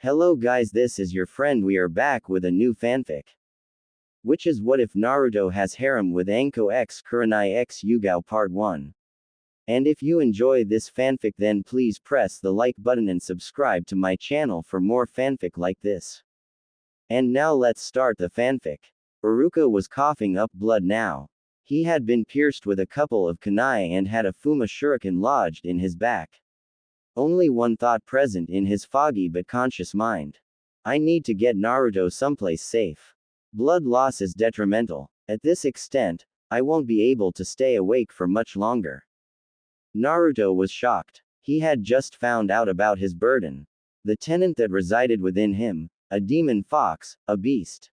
Hello guys, this is your friend. We are back with a new fanfic. Which is What If Naruto Has Harem with Anko x Kurenai x Yugao Part 1. And if you enjoy this fanfic, then please press the like button and subscribe to my channel for more fanfic like this. And now let's start the fanfic. Iruka was coughing up blood now. He had been pierced with a couple of kunai and had a Fuma shuriken lodged in his back. Only one thought present in his foggy but conscious mind. I need to get Naruto someplace safe. Blood loss is detrimental. At this extent, I won't be able to stay awake for much longer. Naruto was shocked. He had just found out about his burden. The tenant that resided within him, a demon fox, a beast.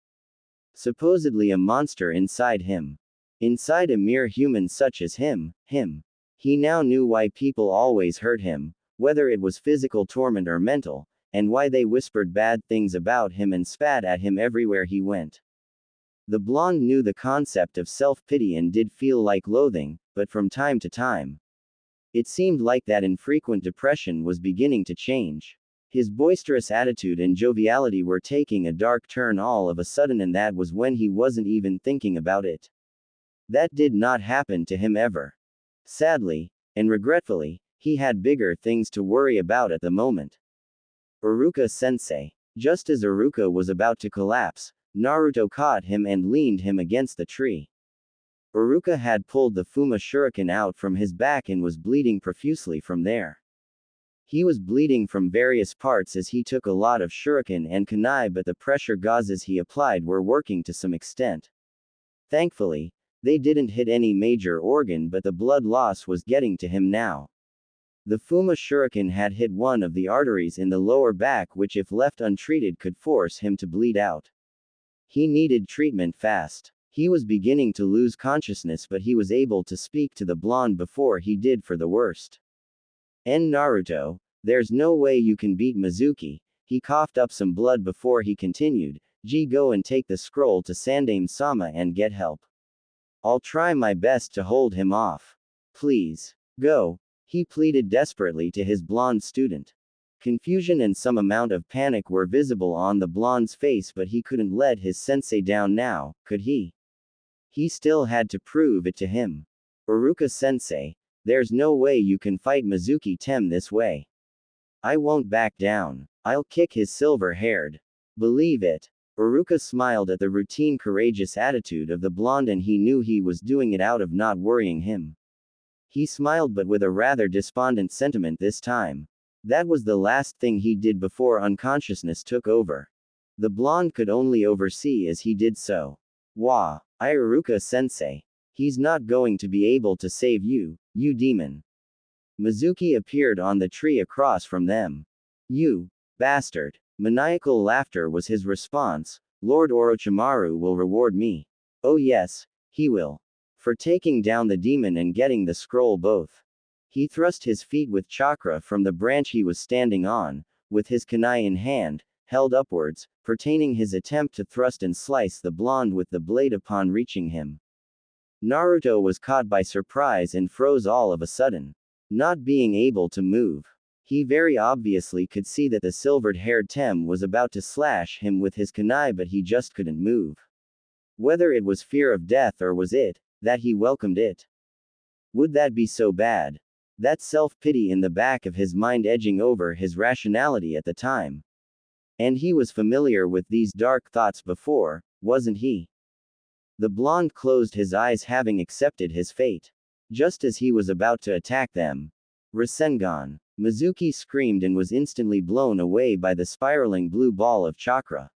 Supposedly a monster inside him. Inside a mere human such as him. He now knew why people always hurt him, whether it was physical torment or mental, and why they whispered bad things about him and spat at him everywhere he went. The blonde knew the concept of self-pity and did feel like loathing, but from time to time. It seemed like that infrequent depression was beginning to change. His boisterous attitude and joviality were taking a dark turn all of a sudden, and that was when he wasn't even thinking about it. That did not happen to him ever. Sadly, and regretfully, he had bigger things to worry about at the moment. Iruka-sensei. Just as Iruka was about to collapse, Naruto caught him and leaned him against the tree. Iruka had pulled the Fuma shuriken out from his back and was bleeding profusely from there. He was bleeding from various parts as he took a lot of shuriken and kunai, but the pressure gauzes he applied were working to some extent. Thankfully, they didn't hit any major organ, but the blood loss was getting to him now. The Fuma shuriken had hit one of the arteries in the lower back, which if left untreated could force him to bleed out. He needed treatment fast. He was beginning to lose consciousness, but he was able to speak to the blonde before he did for the worst. Naruto, there's no way you can beat Mizuki. He coughed up some blood before he continued, go and take the scroll to Sandaime-sama and get help. I'll try my best to hold him off. Please. Go. He pleaded desperately to his blonde student. Confusion and some amount of panic were visible on the blonde's face, but he couldn't let his sensei down now, could he? He still had to prove it to him. Iruka-sensei, there's no way you can fight Mizuki-tem this way. I won't back down. I'll kick his silver-haired. Believe it. Iruka smiled at the routine courageous attitude of the blonde, and he knew he was doing it out of not worrying him. He smiled, but with a rather despondent sentiment this time. That was the last thing he did before unconsciousness took over. The blonde could only oversee as he did so. Wah, Iruka-sensei. He's not going to be able to save you, you demon. Mizuki appeared on the tree across from them. You bastard. Maniacal laughter was his response. Lord Orochimaru will reward me. Oh yes, he will. For taking down the demon and getting the scroll both. He thrust his feet with chakra from the branch he was standing on, with his kunai in hand, held upwards, pertaining his attempt to thrust and slice the blonde with the blade upon reaching him. Naruto was caught by surprise and froze all of a sudden. Not being able to move. He very obviously could see that the silvered-haired Tem was about to slash him with his kunai, but he just couldn't move. Whether it was fear of death or was it that he welcomed it? Would that be so bad? That self-pity in the back of his mind edging over his rationality at the time. And he was familiar with these dark thoughts before, wasn't he? The blonde closed his eyes, having accepted his fate. Just as he was about to attack them. Rasengan. Mizuki screamed and was instantly blown away by the spiraling blue ball of chakra.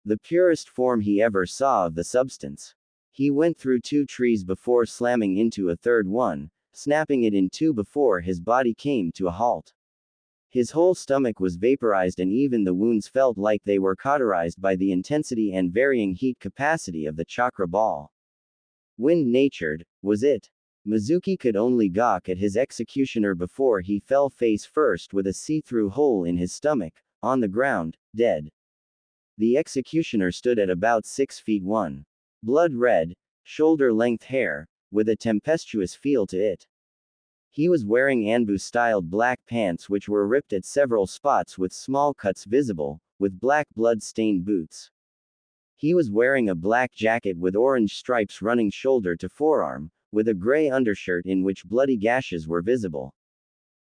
The purest form he ever saw of the substance. He went through 2 trees before slamming into a third one, snapping it in 2 before his body came to a halt. His whole stomach was vaporized, and even the wounds felt like they were cauterized by the intensity and varying heat capacity of the chakra ball. Wind-natured, was it? Mizuki could only gawk at his executioner before he fell face first with a see-through hole in his stomach, on the ground, dead. The executioner stood at about 6 feet 1. Blood red, shoulder-length hair, with a tempestuous feel to it. He was wearing Anbu-styled black pants which were ripped at several spots with small cuts visible, with black blood-stained boots. He was wearing a black jacket with orange stripes running shoulder to forearm, with a gray undershirt in which bloody gashes were visible.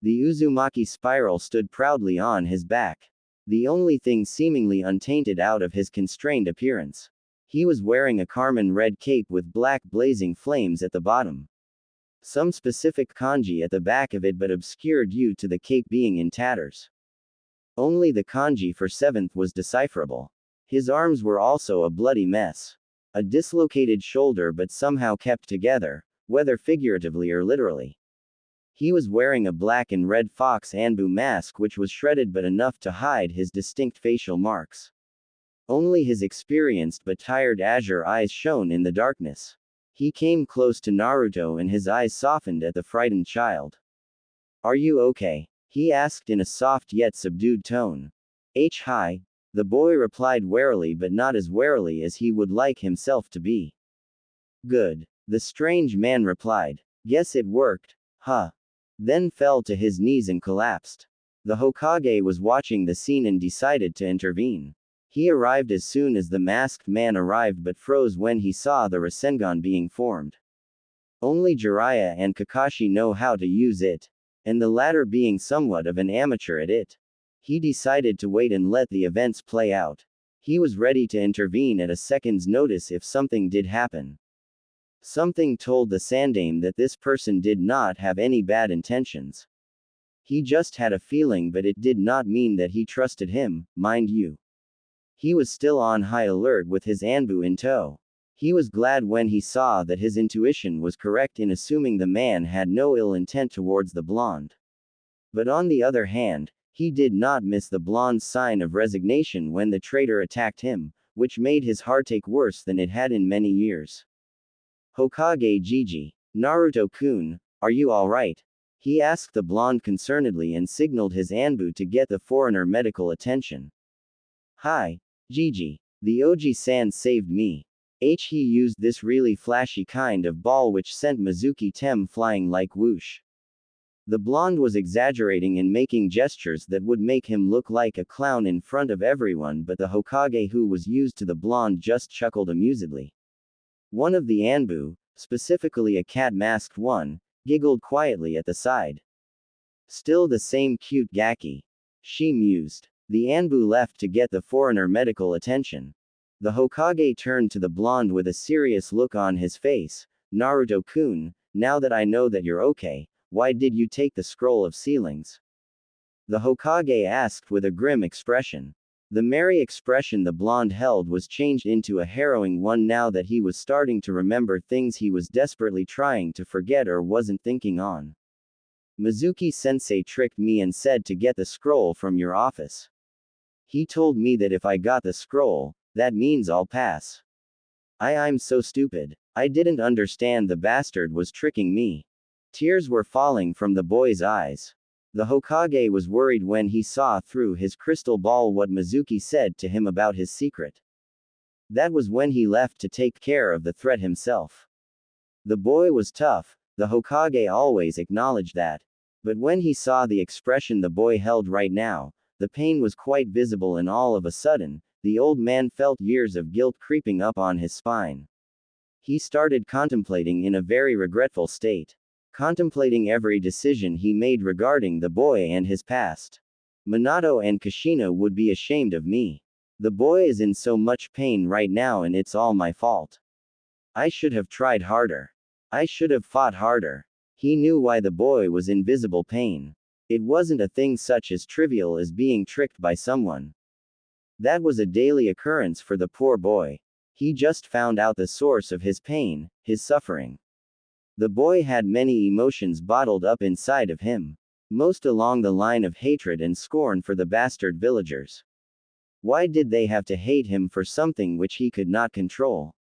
The Uzumaki spiral stood proudly on his back. The only thing seemingly untainted out of his constrained appearance. He was wearing a carmine red cape with black blazing flames at the bottom. Some specific kanji at the back of it but obscured due to the cape being in tatters. Only the kanji for 7th was decipherable. His arms were also a bloody mess. A dislocated shoulder but somehow kept together, whether figuratively or literally. He was wearing a black and red fox Anbu mask which was shredded but enough to hide his distinct facial marks. Only his experienced but tired azure eyes shone in the darkness. He came close to Naruto and his eyes softened at the frightened child. "Are you okay?" he asked in a soft yet subdued tone. Hi. The boy replied warily but not as warily as he would like himself to be. "Good." The strange man replied. "Guess it worked, huh?" Then fell to his knees and collapsed. The Hokage was watching the scene and decided to intervene. He arrived as soon as the masked man arrived but froze when he saw the Rasengan being formed. Only Jiraiya and Kakashi know how to use it, and the latter being somewhat of an amateur at it. He decided to wait and let the events play out. He was ready to intervene at a second's notice if something did happen. Something told the Sandaime that this person did not have any bad intentions. He just had a feeling but it did not mean that he trusted him, mind you. He was still on high alert with his Anbu in tow. He was glad when he saw that his intuition was correct in assuming the man had no ill intent towards the blonde. But on the other hand, he did not miss the blonde's sign of resignation when the traitor attacked him, which made his heartache worse than it had in many years. "Hokage Jiji, Naruto-kun, are you alright?" he asked the blonde concernedly and signaled his Anbu to get the foreigner medical attention. "Hi, Jiji. The Oji-san saved me. He used this really flashy kind of ball which sent Mizuki Tem flying like whoosh." The blonde was exaggerating and making gestures that would make him look like a clown in front of everyone, but the Hokage who was used to the blonde just chuckled amusedly. One of the Anbu, specifically a cat-masked one, giggled quietly at the side. "Still the same cute Gaki," she mused. The Anbu left to get the foreigner medical attention. The Hokage turned to the blonde with a serious look on his face. "Naruto-kun, now that I know that you're okay, why did you take the scroll of ceilings?" The Hokage asked with a grim expression. The merry expression the blonde held was changed into a harrowing one now that he was starting to remember things he was desperately trying to forget or wasn't thinking on. "Mizuki-sensei tricked me and said to get the scroll from your office. He told me that if I got the scroll, that means I'll pass. I'm so stupid. I didn't understand the bastard was tricking me." Tears were falling from the boy's eyes. The Hokage was worried when he saw through his crystal ball what Mizuki said to him about his secret. That was when he left to take care of the threat himself. The boy was tough, the Hokage always acknowledged that. But when he saw the expression the boy held right now, the pain was quite visible and all of a sudden, the old man felt years of guilt creeping up on his spine. He started contemplating in a very regretful state. Contemplating every decision he made regarding the boy and his past. "Minato and Kushina would be ashamed of me. The boy is in so much pain right now and it's all my fault. I should have tried harder. I should have fought harder." He knew why the boy was in visible pain. It wasn't a thing such as trivial as being tricked by someone. That was a daily occurrence for the poor boy. He just found out the source of his pain, his suffering. The boy had many emotions bottled up inside of him. Most along the line of hatred and scorn for the bastard villagers. Why did they have to hate him for something which he could not control?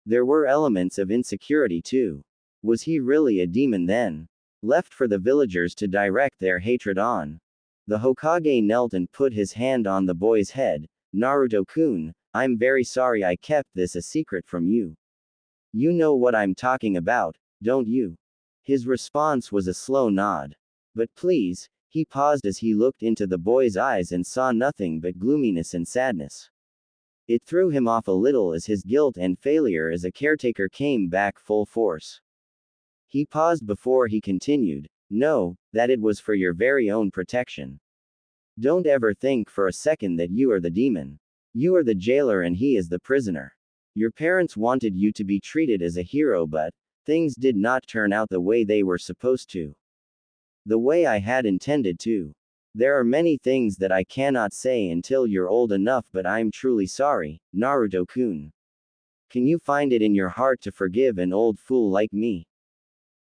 There were elements of insecurity too. Was he really a demon then? Left for the villagers to direct their hatred on. The Hokage knelt and put his hand on the boy's head. "Naruto-kun, I'm very sorry I kept this a secret from you. You know what I'm talking about, don't you?" His response was a slow nod. But please, he paused as he looked into the boy's eyes and saw nothing but gloominess and sadness. It threw him off a little as his guilt and failure as a caretaker came back full force. He paused before he continued, "Know that it was for your very own protection. Don't ever think for a second that you are the demon. You are the jailer and he is the prisoner. Your parents wanted you to be treated as a hero, but things did not turn out the way they were supposed to. The way I had intended to. There are many things that I cannot say until you're old enough, but I'm truly sorry, Naruto-kun. Can you find it in your heart to forgive an old fool like me?"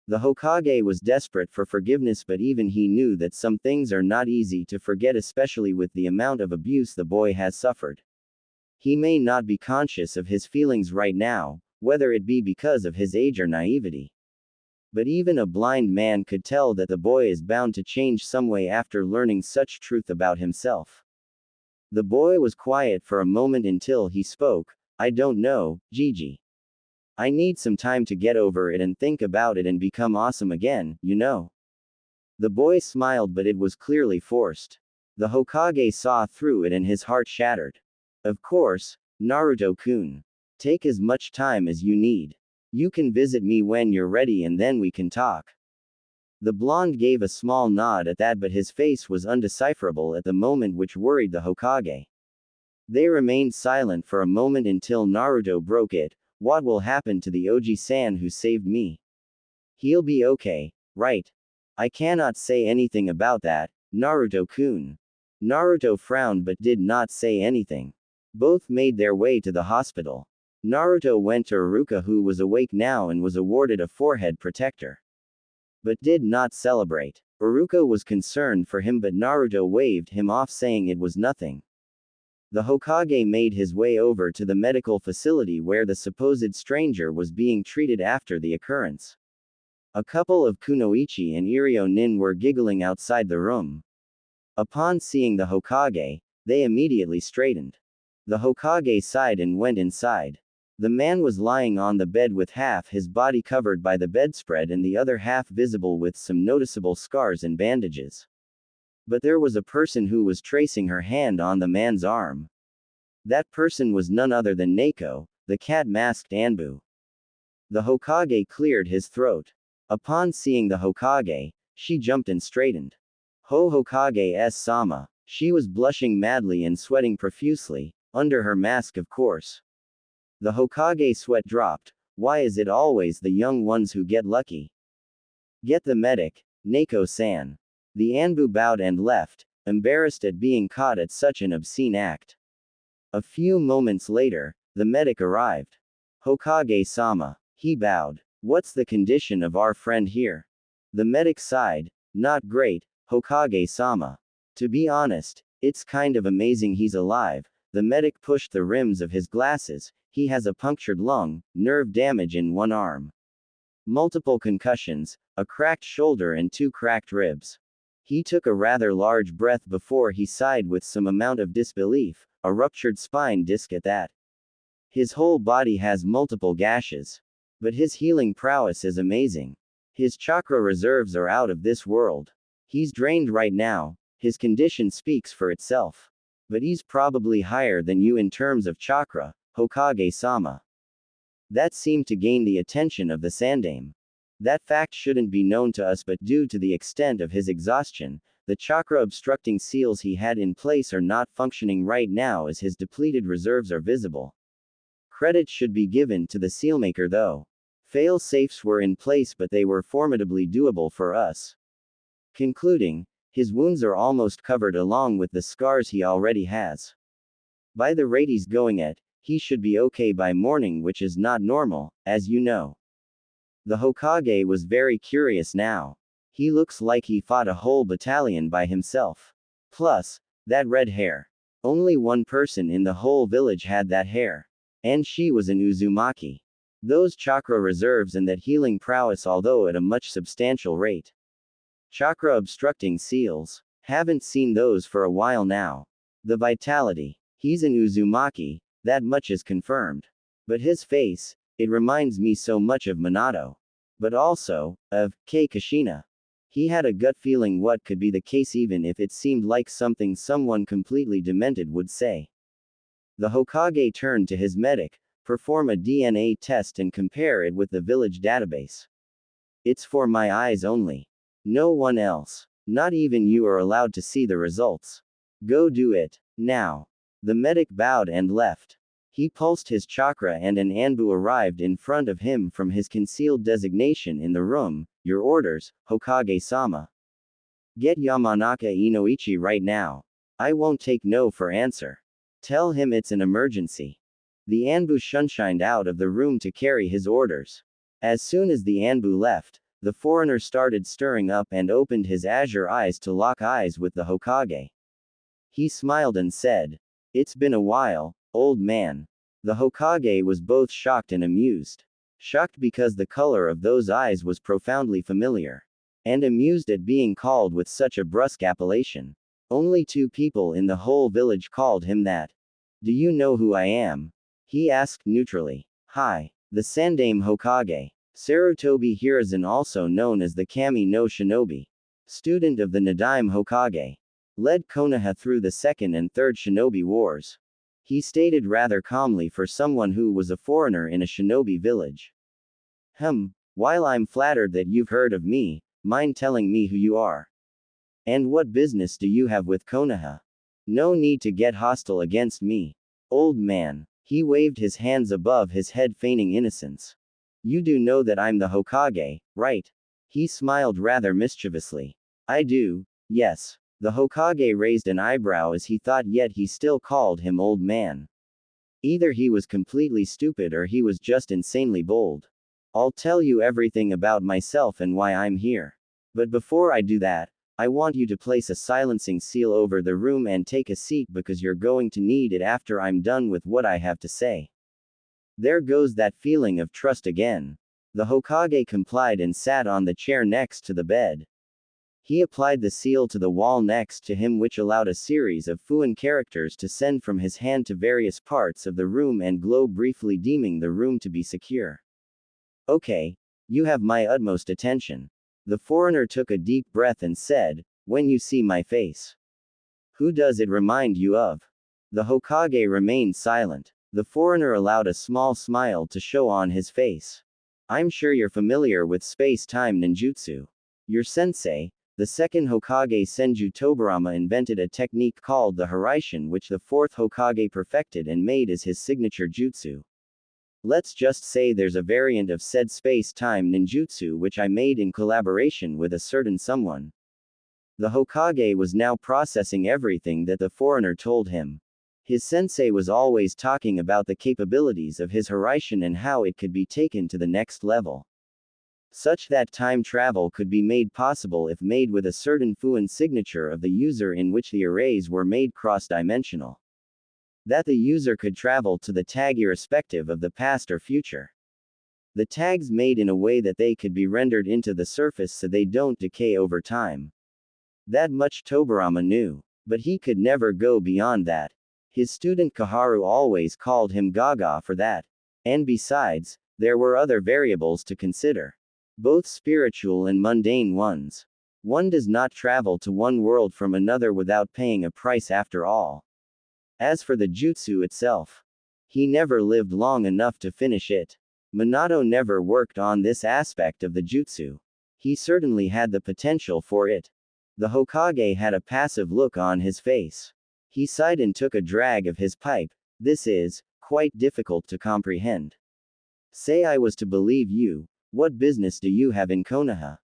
The Hokage was desperate for forgiveness, but even he knew that some things are not easy to forget, especially with the amount of abuse the boy has suffered. He may not be conscious of his feelings right now, whether it be because of his age or naivety. But even a blind man could tell that the boy is bound to change some way after learning such truth about himself. The boy was quiet for a moment until he spoke. "I don't know, Gigi. I need some time to get over it and think about it and become awesome again, you know." The boy smiled, but it was clearly forced. The Hokage saw through it and his heart shattered. "Of course, Naruto-kun. Take as much time as you need. You can visit me when you're ready and then we can talk." The blonde gave a small nod at that, but his face was undecipherable at the moment, which worried the Hokage. They remained silent for a moment until Naruto broke it. "What will happen to the Oji-san who saved me? He'll be okay, right?" "I cannot say anything about that, Naruto-kun." Naruto frowned but did not say anything. Both made their way to the hospital. Naruto went to Iruka, who was awake now and was awarded a forehead protector. But did not celebrate. Iruka was concerned for him, but Naruto waved him off, saying it was nothing. The Hokage made his way over to the medical facility where the supposed stranger was being treated after the occurrence. A couple of Kunoichi and Irio Nin were giggling outside the room. Upon seeing the Hokage, they immediately straightened. The Hokage sighed and went inside. The man was lying on the bed with half his body covered by the bedspread and the other half visible with some noticeable scars and bandages. But there was a person who was tracing her hand on the man's arm. That person was none other than Neko, the cat-masked Anbu. The Hokage cleared his throat. Upon seeing the Hokage, she jumped and straightened. "Ho Hokage-sama." She was blushing madly and sweating profusely, under her mask of course. The Hokage sweat dropped. "Why is it always the young ones who get lucky? Get the medic, Neko-san." The Anbu bowed and left, embarrassed at being caught at such an obscene act. A few moments later, the medic arrived. "Hokage-sama." He bowed. "What's the condition of our friend here?" The medic sighed. "Not great, Hokage-sama. To be honest, it's kind of amazing he's alive." The medic pushed the rims of his glasses. "He has a punctured lung, nerve damage in one arm, multiple concussions, a cracked shoulder and 2 cracked ribs." He took a rather large breath before he sighed with some amount of disbelief. "A ruptured spine disc at that. His whole body has multiple gashes. But his healing prowess is amazing. His chakra reserves are out of this world. He's drained right now. His condition speaks for itself. But he's probably higher than you in terms of chakra, Hokage-sama." That seemed to gain the attention of the Sandaime. That fact shouldn't be known to us, but due to the extent of his exhaustion, the chakra obstructing seals he had in place are not functioning right now as his depleted reserves are visible. Credit should be given to the sealmaker though. Fail-safes were in place, but they were formidably doable for us. Concluding, his wounds are almost covered along with the scars he already has. By the rate he's going at, he should be okay by morning, which is not normal, as you know. The Hokage was very curious now. He looks like he fought a whole battalion by himself. Plus, that red hair. Only one person in the whole village had that hair. And she was an Uzumaki. Those chakra reserves and that healing prowess, although at a much substantial rate. Chakra obstructing seals. Haven't seen those for a while now. The vitality. He's an Uzumaki, that much is confirmed. But his face, it reminds me so much of Minato. but also, of Kei Kushina. He had a gut feeling what could be the case even if it seemed like something someone completely demented would say. The Hokage turned to his medic, perform a DNA test and compare it with the village database. It's for my eyes only. No one else. Not even you are allowed to see the results. Go do it, now. The medic bowed and left. He pulsed his chakra and an Anbu arrived in front of him from his concealed designation in the room. Your orders, Hokage-sama. Get Yamanaka Inoichi right now. I won't take no for answer. Tell him it's an emergency. The Anbu shunshined out of the room to carry his orders. As soon as the Anbu left, the foreigner started stirring up and opened his azure eyes to lock eyes with the Hokage. He smiled and said, "It's been a while, old man." The Hokage was both shocked and amused. Shocked because the color of those eyes was profoundly familiar. And amused at being called with such a brusque appellation. Only 2 people in the whole village called him that. Do you know who I am? He asked neutrally. Hi. The Sandame Hokage. Sarutobi Hiruzen, also known as the Kami no Shinobi. Student of the Nadaime Hokage. Led Konoha through the 2nd and 3rd Shinobi Wars. He stated rather calmly for someone who was a foreigner in a shinobi village. While I'm flattered that you've heard of me, mind telling me who you are? And what business do you have with Konoha? No need to get hostile against me. Old man. He waved his hands above his head feigning innocence. You do know that I'm the Hokage, right? He smiled rather mischievously. I do, yes. The Hokage raised an eyebrow as he thought, yet he still called him old man. Either he was completely stupid or he was just insanely bold. I'll tell you everything about myself and why I'm here. But before I do that, I want you to place a silencing seal over the room and take a seat because you're going to need it after I'm done with what I have to say. There goes that feeling of trust again. The Hokage complied and sat on the chair next to the bed. He applied the seal to the wall next to him, which allowed a series of Fuin characters to send from his hand to various parts of the room and glow briefly, deeming the room to be secure. Okay. You have my utmost attention. The foreigner took a deep breath and said, when you see my face. Who does it remind you of? The Hokage remained silent. The foreigner allowed a small smile to show on his face. I'm sure you're familiar with space-time ninjutsu. Your sensei, the 2nd Hokage Senju Tobirama, invented a technique called the Haraishin, which the 4th Hokage perfected and made as his signature jutsu. Let's just say there's a variant of said space-time ninjutsu which I made in collaboration with a certain someone. The Hokage was now processing everything that the foreigner told him. His sensei was always talking about the capabilities of his Haraishin and how it could be taken to the next level. Such that time travel could be made possible if made with a certain Fuin signature of the user, in which the arrays were made cross-dimensional. That the user could travel to the tag irrespective of the past or future. The tags made in a way that they could be rendered into the surface so they don't decay over time. That much Tobirama knew. But he could never go beyond that. His student Kaharu always called him Gaga for that. And besides, there were other variables to consider. Both spiritual and mundane ones. One does not travel to one world from another without paying a price after all. As for the jutsu itself, he never lived long enough to finish it. Minato never worked on this aspect of the jutsu. He certainly had the potential for it. The Hokage had a passive look on his face. He sighed and took a drag of his pipe. This is quite difficult to comprehend. Say I was to believe you, what business do you have in Konoha?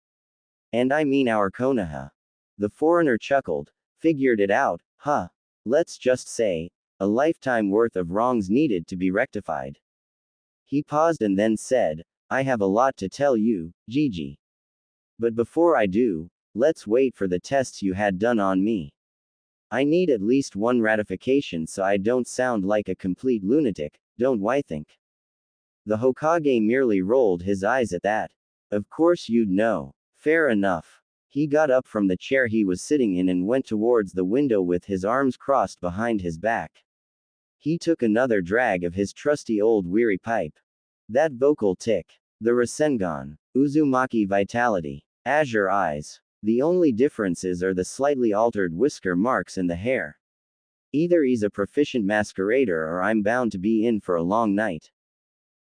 And I mean our Konoha. The foreigner chuckled. Figured it out, huh? Let's just say, a lifetime worth of wrongs needed to be rectified. He paused and then said, I have a lot to tell you, Gigi. But before I do, let's wait for the tests you had done on me. I need at least one ratification so I don't sound like a complete lunatic, don't I think? The Hokage merely rolled his eyes at that. Of course you'd know. Fair enough. He got up from the chair he was sitting in and went towards the window with his arms crossed behind his back. He took another drag of his trusty old weary pipe. That vocal tick. The Rasengan. Uzumaki vitality. Azure eyes. The only differences are the slightly altered whisker marks in the hair. Either he's a proficient masquerader or I'm bound to be in for a long night.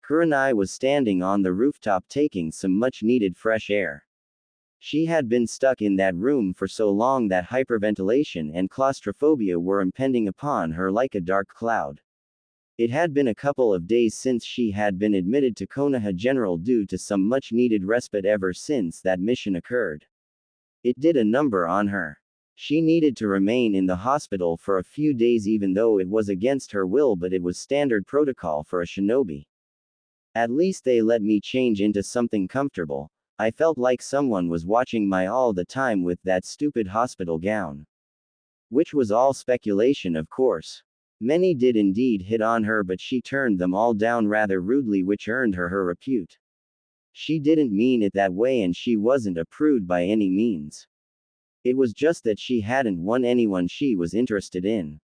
Kurenai was standing on the rooftop taking some much-needed fresh air. She had been stuck in that room for so long that hyperventilation and claustrophobia were impending upon her like a dark cloud. It had been a couple of days since she had been admitted to Konoha General due to some much-needed respite ever since that mission occurred. It did a number on her. She needed to remain in the hospital for a few days even though it was against her will, but it was standard protocol for a shinobi. At least they let me change into something comfortable. I felt like someone was watching me all the time with that stupid hospital gown. Which was all speculation, of course. Many did indeed hit on her, but she turned them all down rather rudely, which earned her her repute. She didn't mean it that way, and she wasn't a prude by any means. It was just that she hadn't won anyone she was interested in.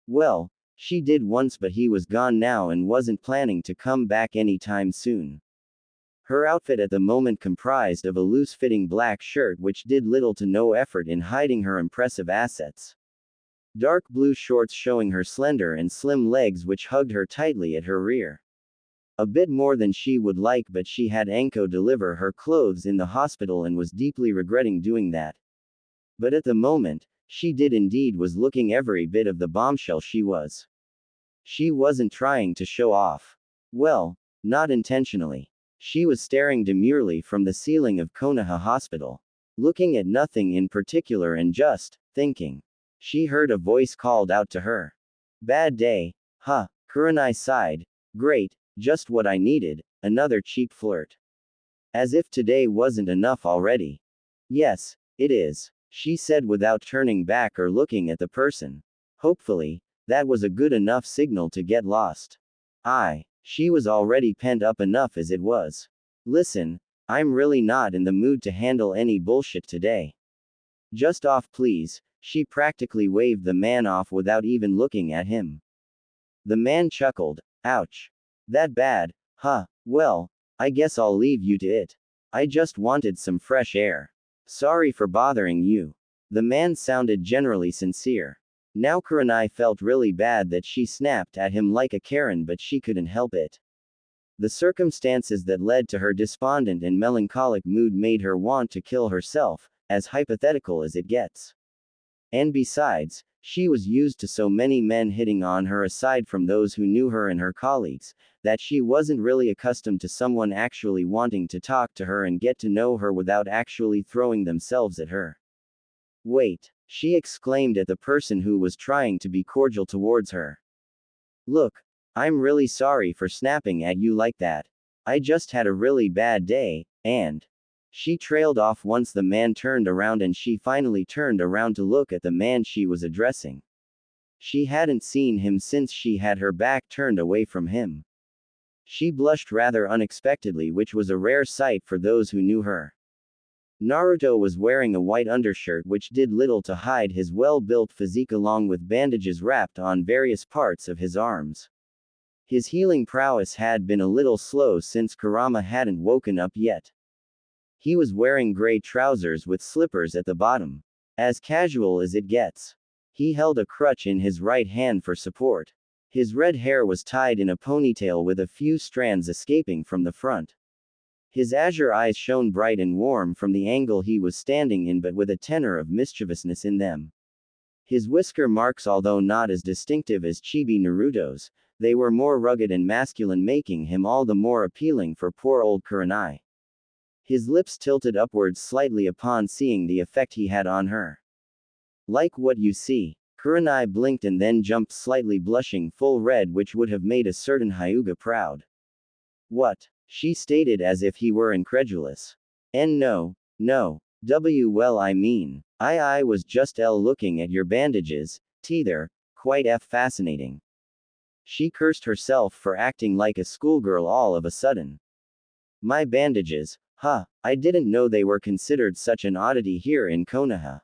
Well, she did once, but he was gone now and wasn't planning to come back anytime soon. Her outfit at the moment comprised of a loose-fitting black shirt which did little to no effort in hiding her impressive assets. Dark blue shorts showing her slender and slim legs which hugged her tightly at her rear. A bit more than she would like, but she had Anko deliver her clothes in the hospital and was deeply regretting doing that. But at the moment, she did indeed was looking every bit of the bombshell she was. She wasn't trying to show off. Well, not intentionally. She was staring demurely from the ceiling of Konoha Hospital, looking at nothing in particular and just thinking. She heard a voice called out to her. Bad day, huh? Kurenai sighed. Great, just what I needed, another cheap flirt. As if today wasn't enough already. Yes, it is, she said without turning back or looking at the person. Hopefully, that was a good enough signal to get lost. She was already pent up enough as it was. Listen, I'm really not in the mood to handle any bullshit today. Just off please. She practically waved the man off without even looking at him. The man chuckled. Ouch. That bad, huh? Well, I guess I'll leave you to it. I just wanted some fresh air. Sorry for bothering you. The man sounded generally sincere. Now Kurenai felt really bad that she snapped at him like a Karen, but she couldn't help it. The circumstances that led to her despondent and melancholic mood made her want to kill herself, as hypothetical as it gets. And besides, she was used to so many men hitting on her aside from those who knew her and her colleagues, that she wasn't really accustomed to someone actually wanting to talk to her and get to know her without actually throwing themselves at her. Wait, she exclaimed at the person who was trying to be cordial towards her. Look, I'm really sorry for snapping at you like that. I just had a really bad day, and... She trailed off once the man turned around, and she finally turned around to look at the man she was addressing. She hadn't seen him since she had her back turned away from him. She blushed rather unexpectedly, which was a rare sight for those who knew her. Naruto was wearing a white undershirt which did little to hide his well-built physique, along with bandages wrapped on various parts of his arms. His healing prowess had been a little slow since Kurama hadn't woken up yet. He was wearing gray trousers with slippers at the bottom. As casual as it gets. He held a crutch in his right hand for support. His red hair was tied in a ponytail with a few strands escaping from the front. His azure eyes shone bright and warm from the angle he was standing in, but with a tenor of mischievousness in them. His whisker marks, although not as distinctive as Chibi Naruto's, they were more rugged and masculine, making him all the more appealing for poor old Kurenai. His lips tilted upwards slightly upon seeing the effect he had on her. Like what you see. Kurenai blinked and then jumped slightly, blushing full red, which would have made a certain Hyuga proud. What? She stated as if he were incredulous. No. Well, I mean, I was just looking at your bandages, they're quite fascinating. She cursed herself for acting like a schoolgirl all of a sudden. My bandages, huh, I didn't know they were considered such an oddity here in Konoha.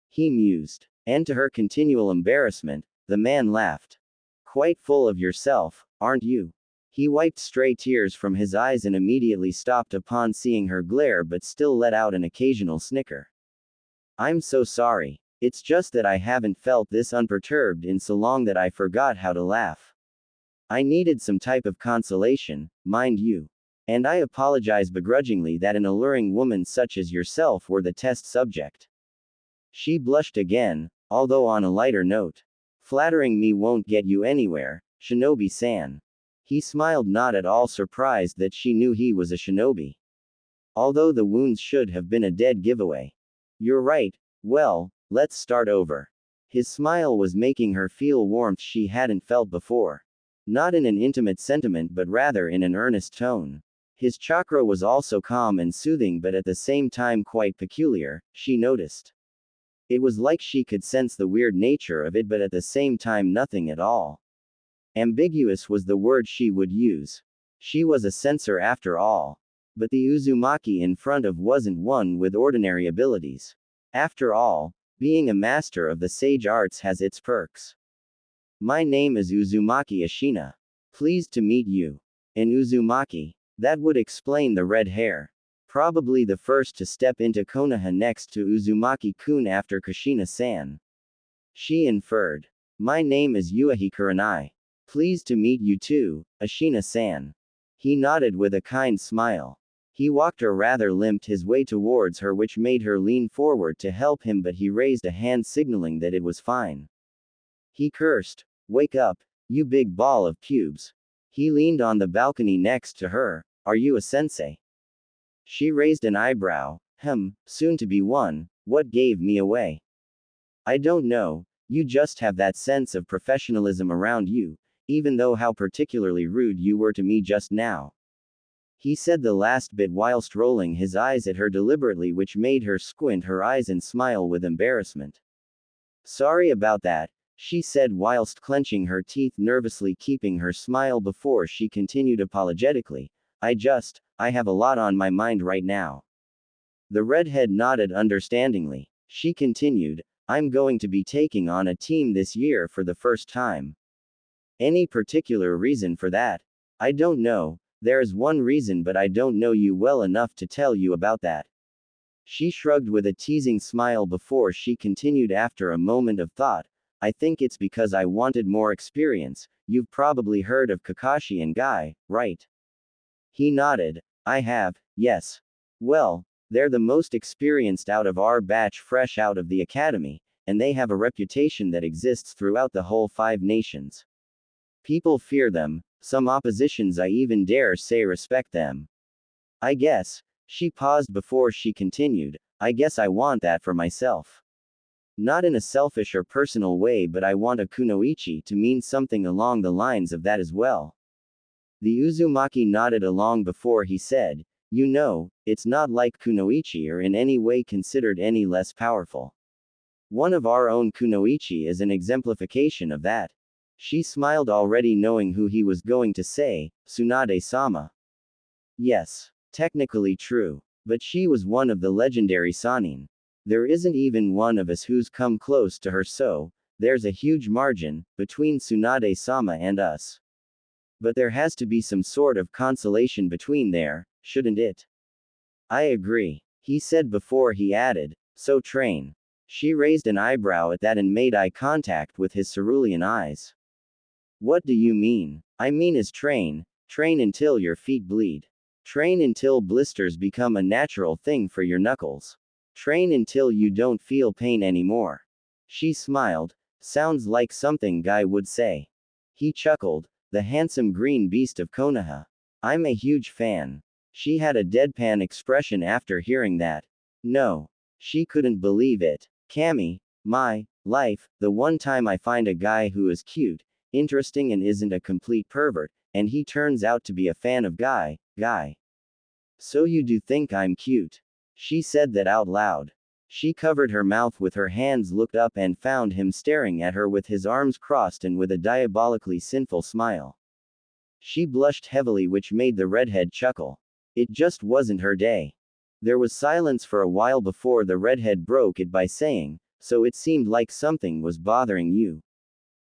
He mused. And to her continual embarrassment, the man laughed. Quite full of yourself, aren't you? He wiped stray tears from his eyes and immediately stopped upon seeing her glare but still let out an occasional snicker. I'm so sorry. It's just that I haven't felt this unperturbed in so long that I forgot how to laugh. I needed some type of consolation, mind you. And I apologize begrudgingly that an alluring woman such as yourself were the test subject. She blushed again, although on a lighter note. Flattering me won't get you anywhere, Shinobi-san. He smiled, not at all surprised that she knew he was a shinobi. Although the wounds should have been a dead giveaway. You're right, well, let's start over. His smile was making her feel warmth she hadn't felt before. Not in an intimate sentiment but rather in an earnest tone. His chakra was also calm and soothing but at the same time quite peculiar, she noticed. It was like she could sense the weird nature of it but at the same time nothing at all. Ambiguous was the word she would use. She was a censor after all. But the Uzumaki in front of wasn't one with ordinary abilities. After all, being a master of the sage arts has its perks. My name is Uzumaki Ashina. Pleased to meet you. An Uzumaki. That would explain the red hair. Probably the first to step into Konoha next to Uzumaki-kun after Kushina-san. She inferred. My name is Yuahi Kurenai. Pleased to meet you too, Ashina-san. He nodded with a kind smile. He walked or rather limped his way towards her which made her lean forward to help him but he raised a hand signaling that it was fine. He cursed. Wake up, you big ball of cubes. He leaned on the balcony next to her. Are you a sensei? She raised an eyebrow. Soon to be one. What gave me away? I don't know, you just have that sense of professionalism around you, even though how particularly rude you were to me just now. He said the last bit whilst rolling his eyes at her deliberately which made her squint her eyes and smile with embarrassment. Sorry about that, she said whilst clenching her teeth nervously keeping her smile before she continued apologetically. I have a lot on my mind right now. The redhead nodded understandingly. She continued, I'm going to be taking on a team this year for the first time. Any particular reason for that? I don't know, there is one reason but I don't know you well enough to tell you about that. She shrugged with a teasing smile before she continued after a moment of thought, I think it's because I wanted more experience. You've probably heard of Kakashi and Guy, right? He nodded. I have, yes. Well, they're the most experienced out of our batch fresh out of the academy, and they have a reputation that exists throughout the whole 5 nations. People fear them, some oppositions I even dare say respect them. I guess, she paused before she continued, I guess I want that for myself. Not in a selfish or personal way but I want a kunoichi to mean something along the lines of that as well. The Uzumaki nodded along before he said, you know, it's not like kunoichi are in any way considered any less powerful. One of our own kunoichi is an exemplification of that. She smiled already knowing who he was going to say, Tsunade-sama. Yes, technically true. But she was one of the legendary Sanin. There isn't even one of us who's come close to her so, there's a huge margin, between Tsunade-sama and us. But there has to be some sort of consolation between there, shouldn't it? I agree. He said before he added, so train. She raised an eyebrow at that and made eye contact with his cerulean eyes. What do you mean? I mean is train until your feet bleed. Train until blisters become a natural thing for your knuckles. Train until you don't feel pain anymore. She smiled. Sounds like something Guy would say. He chuckled. The handsome green beast of Konoha. I'm a huge fan. She had a deadpan expression after hearing that. No. She couldn't believe it. Cammy, my life, the one time I find a guy who is cute, interesting and isn't a complete pervert, and he turns out to be a fan of Guy. So you do think I'm cute? She said that out loud. She covered her mouth with her hands, looked up and found him staring at her with his arms crossed and with a diabolically sinful smile. She blushed heavily which made the redhead chuckle. It just wasn't her day. There was silence for a while before the redhead broke it by saying, so it seemed like something was bothering you.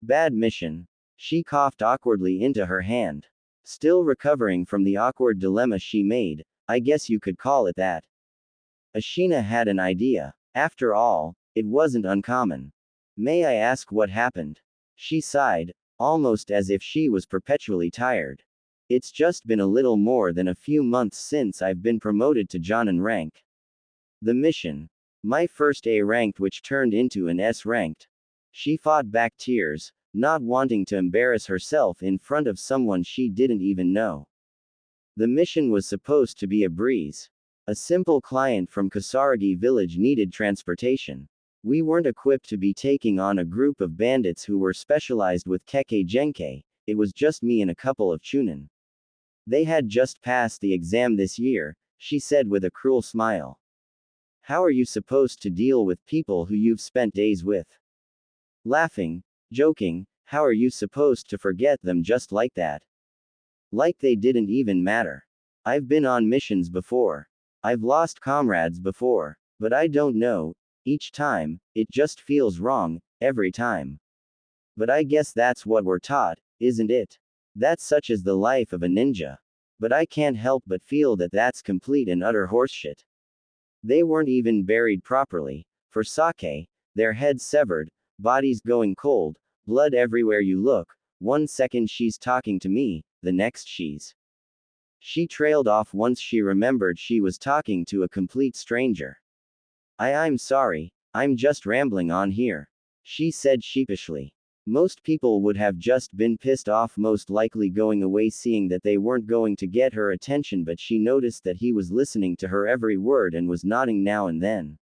Bad mission. She coughed awkwardly into her hand. Still recovering from the awkward dilemma she made, I guess you could call it that. Ashina had an idea. After all, it wasn't uncommon. May I ask what happened? She sighed, almost as if she was perpetually tired. It's just been a little more than a few months since I've been promoted to Jonin rank. The mission. My first A ranked which turned into an S ranked. She fought back tears, not wanting to embarrass herself in front of someone she didn't even know. The mission was supposed to be a breeze. A simple client from Kasaragi village needed transportation. We weren't equipped to be taking on a group of bandits who were specialized with Kekkei Genkei, it was just me and a couple of chunin. They had just passed the exam this year, she said with a cruel smile. How are you supposed to deal with people who you've spent days with? Laughing, joking, how are you supposed to forget them just like that? Like they didn't even matter. I've been on missions before. I've lost comrades before, but I don't know, each time, it just feels wrong, every time. But I guess that's what we're taught, isn't it? That's such as the life of a ninja. But I can't help but feel that that's complete and utter horseshit. They weren't even buried properly. For Sake, their heads severed, bodies going cold, blood everywhere you look, one second she's talking to me, the next she's. She trailed off once she remembered she was talking to a complete stranger. I'm sorry, I'm just rambling on here. She said sheepishly. Most people would have just been pissed off, most likely going away seeing that they weren't going to get her attention, but she noticed that he was listening to her every word and was nodding now and then.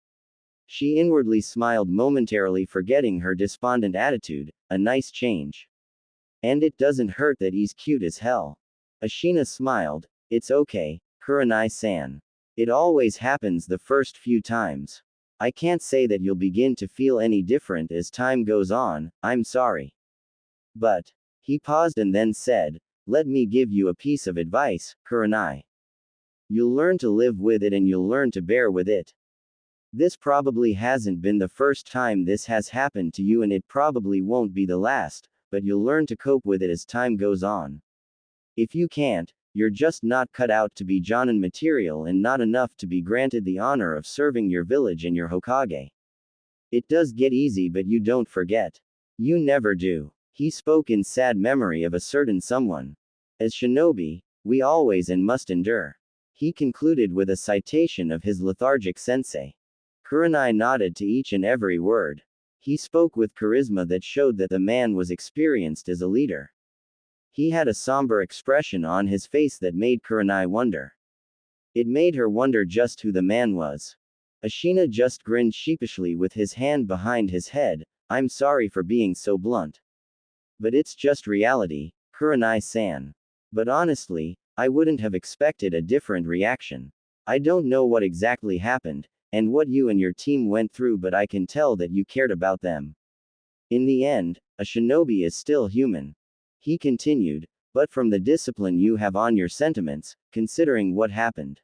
She inwardly smiled momentarily, forgetting her despondent attitude, a nice change. And it doesn't hurt that he's cute as hell. Ashina smiled. It's okay, Kurenai-san. It always happens the first few times. I can't say that you'll begin to feel any different as time goes on, I'm sorry. But, he paused and then said, let me give you a piece of advice, Kurenai. You'll learn to live with it and you'll learn to bear with it. This probably hasn't been the first time this has happened to you and it probably won't be the last, but you'll learn to cope with it as time goes on. If you can't, you're just not cut out to be Jonin material and not enough to be granted the honor of serving your village and your Hokage. It does get easy, but you don't forget. You never do. He spoke in sad memory of a certain someone. As shinobi, we always and must endure. He concluded with a citation of his lethargic sensei. Kurenai nodded to each and every word. He spoke with charisma that showed that the man was experienced as a leader. He had a somber expression on his face that made Kurenai wonder. It made her wonder just who the man was. Ashina just grinned sheepishly with his hand behind his head. I'm sorry for being so blunt. But it's just reality, Kurenai-san. But honestly, I wouldn't have expected a different reaction. I don't know what exactly happened, and what you and your team went through, but I can tell that you cared about them. In the end, a shinobi is still human. He continued, but from the discipline you have on your sentiments, considering what happened.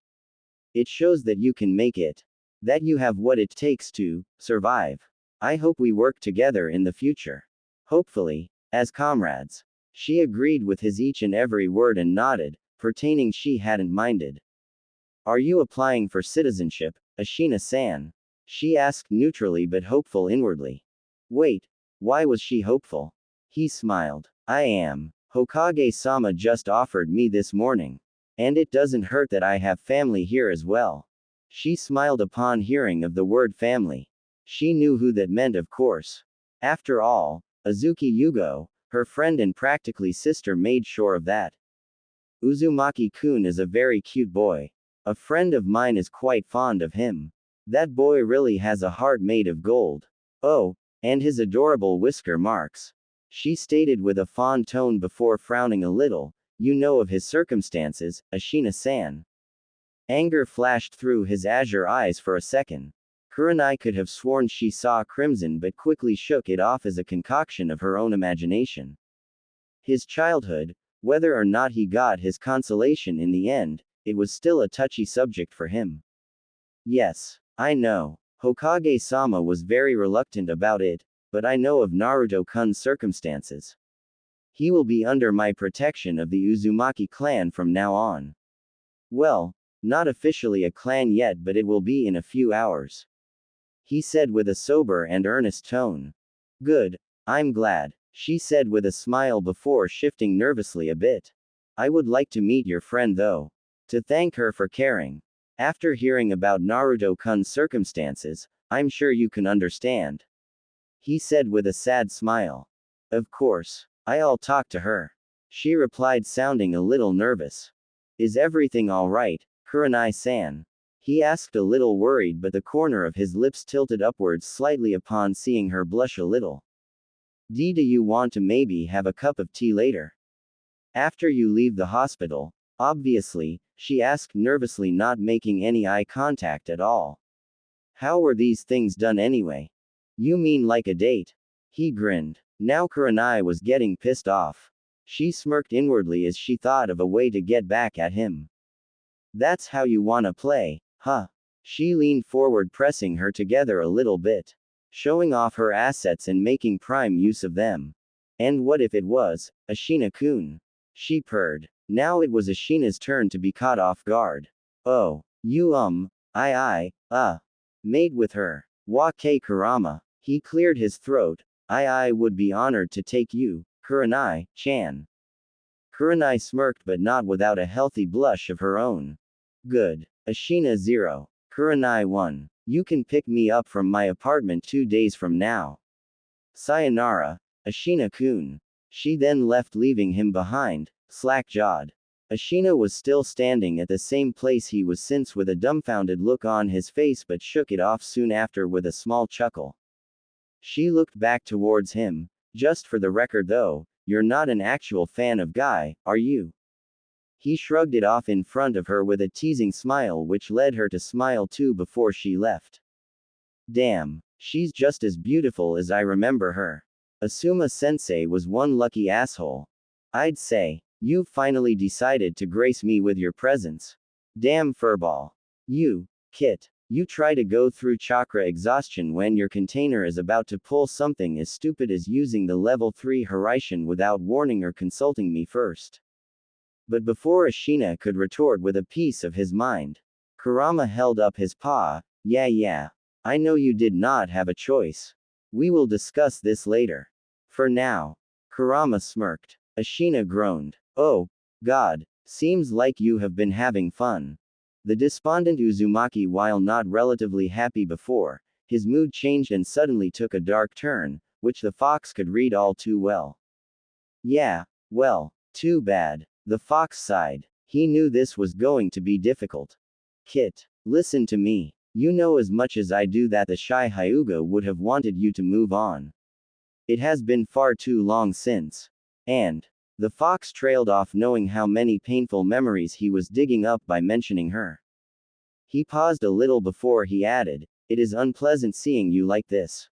It shows that you can make it. That you have what it takes to survive. I hope we work together in the future. Hopefully, as comrades. She agreed with his each and every word and nodded, pertaining she hadn't minded. Are you applying for citizenship, Ashina-san? She asked neutrally but hopeful inwardly. Wait, why was she hopeful? He smiled. I am. Hokage-sama just offered me this morning. And it doesn't hurt that I have family here as well. She smiled upon hearing of the word family. She knew who that meant, of course. After all, Azuki Yugao, her friend and practically sister, made sure of that. Uzumaki-kun is a very cute boy. A friend of mine is quite fond of him. That boy really has a heart made of gold. Oh, and his adorable whisker marks. She stated with a fond tone before frowning a little. You know of his circumstances, Ashina-san. Anger flashed through his azure eyes for a second. Kurenai could have sworn she saw crimson but quickly shook it off as a concoction of her own imagination. His childhood, whether or not he got his consolation in the end, it was still a touchy subject for him. Yes, I know. Hokage-sama was very reluctant about it, but I know of Naruto-kun's circumstances. He will be under my protection of the Uzumaki clan from now on. Well, not officially a clan yet, but it will be in a few hours. He said with a sober and earnest tone. Good, I'm glad, she said with a smile before shifting nervously a bit. I would like to meet your friend though. To thank her for caring. After hearing about Naruto-kun's circumstances, I'm sure you can understand. He said with a sad smile. Of course, I'll talk to her. She replied sounding a little nervous. Is everything alright, Kurenai-san? He asked a little worried, but the corner of his lips tilted upwards slightly upon seeing her blush a little. Do you want to maybe have a cup of tea later? After you leave the hospital, obviously, she asked nervously, not making any eye contact at all. How were these things done anyway? You mean like a date? He grinned. Now Kurenai was getting pissed off. She smirked inwardly as she thought of a way to get back at him. That's how you wanna play, huh? She leaned forward, pressing her together a little bit. Showing off her assets and making prime use of them. And what if it was Ashina-kun? She purred. Now it was Ashina's turn to be caught off guard. Oh, you mate with her. Wake Kurama. He cleared his throat. I would be honored to take you, Kurenai-chan. Kurenai smirked, but not without a healthy blush of her own. Good. Ashina 0. Kurenai 1. You can pick me up from my apartment 2 days from now. Sayonara, Ashina-kun. She then left, leaving him behind, slack-jawed. Ashina was still standing at the same place he was since, with a dumbfounded look on his face, but shook it off soon after with a small chuckle. She looked back towards him. Just for the record though, you're not an actual fan of Guy, are you? He shrugged it off in front of her with a teasing smile, which led her to smile too before she left. Damn, she's just as beautiful as I remember her. Asuma-sensei was one lucky asshole. I'd say. You've finally decided to grace me with your presence. Damn furball. You, Kit. You try to go through chakra exhaustion when your container is about to pull something as stupid as using the level 3 Haraishin without warning or consulting me first. But before Ashina could retort with a piece of his mind, Kurama held up his paw. Yeah. I know you did not have a choice. We will discuss this later. For now. Kurama smirked. Ashina groaned. Oh, God, seems like you have been having fun. The despondent Uzumaki, while not relatively happy before, his mood changed and suddenly took a dark turn, which the fox could read all too well. Yeah, well, too bad. The fox sighed. He knew this was going to be difficult. Kit, listen to me. You know as much as I do that the shy Hyuga would have wanted you to move on. It has been far too long since. And the fox trailed off, knowing how many painful memories he was digging up by mentioning her. He paused a little before he added, it is unpleasant seeing you like this.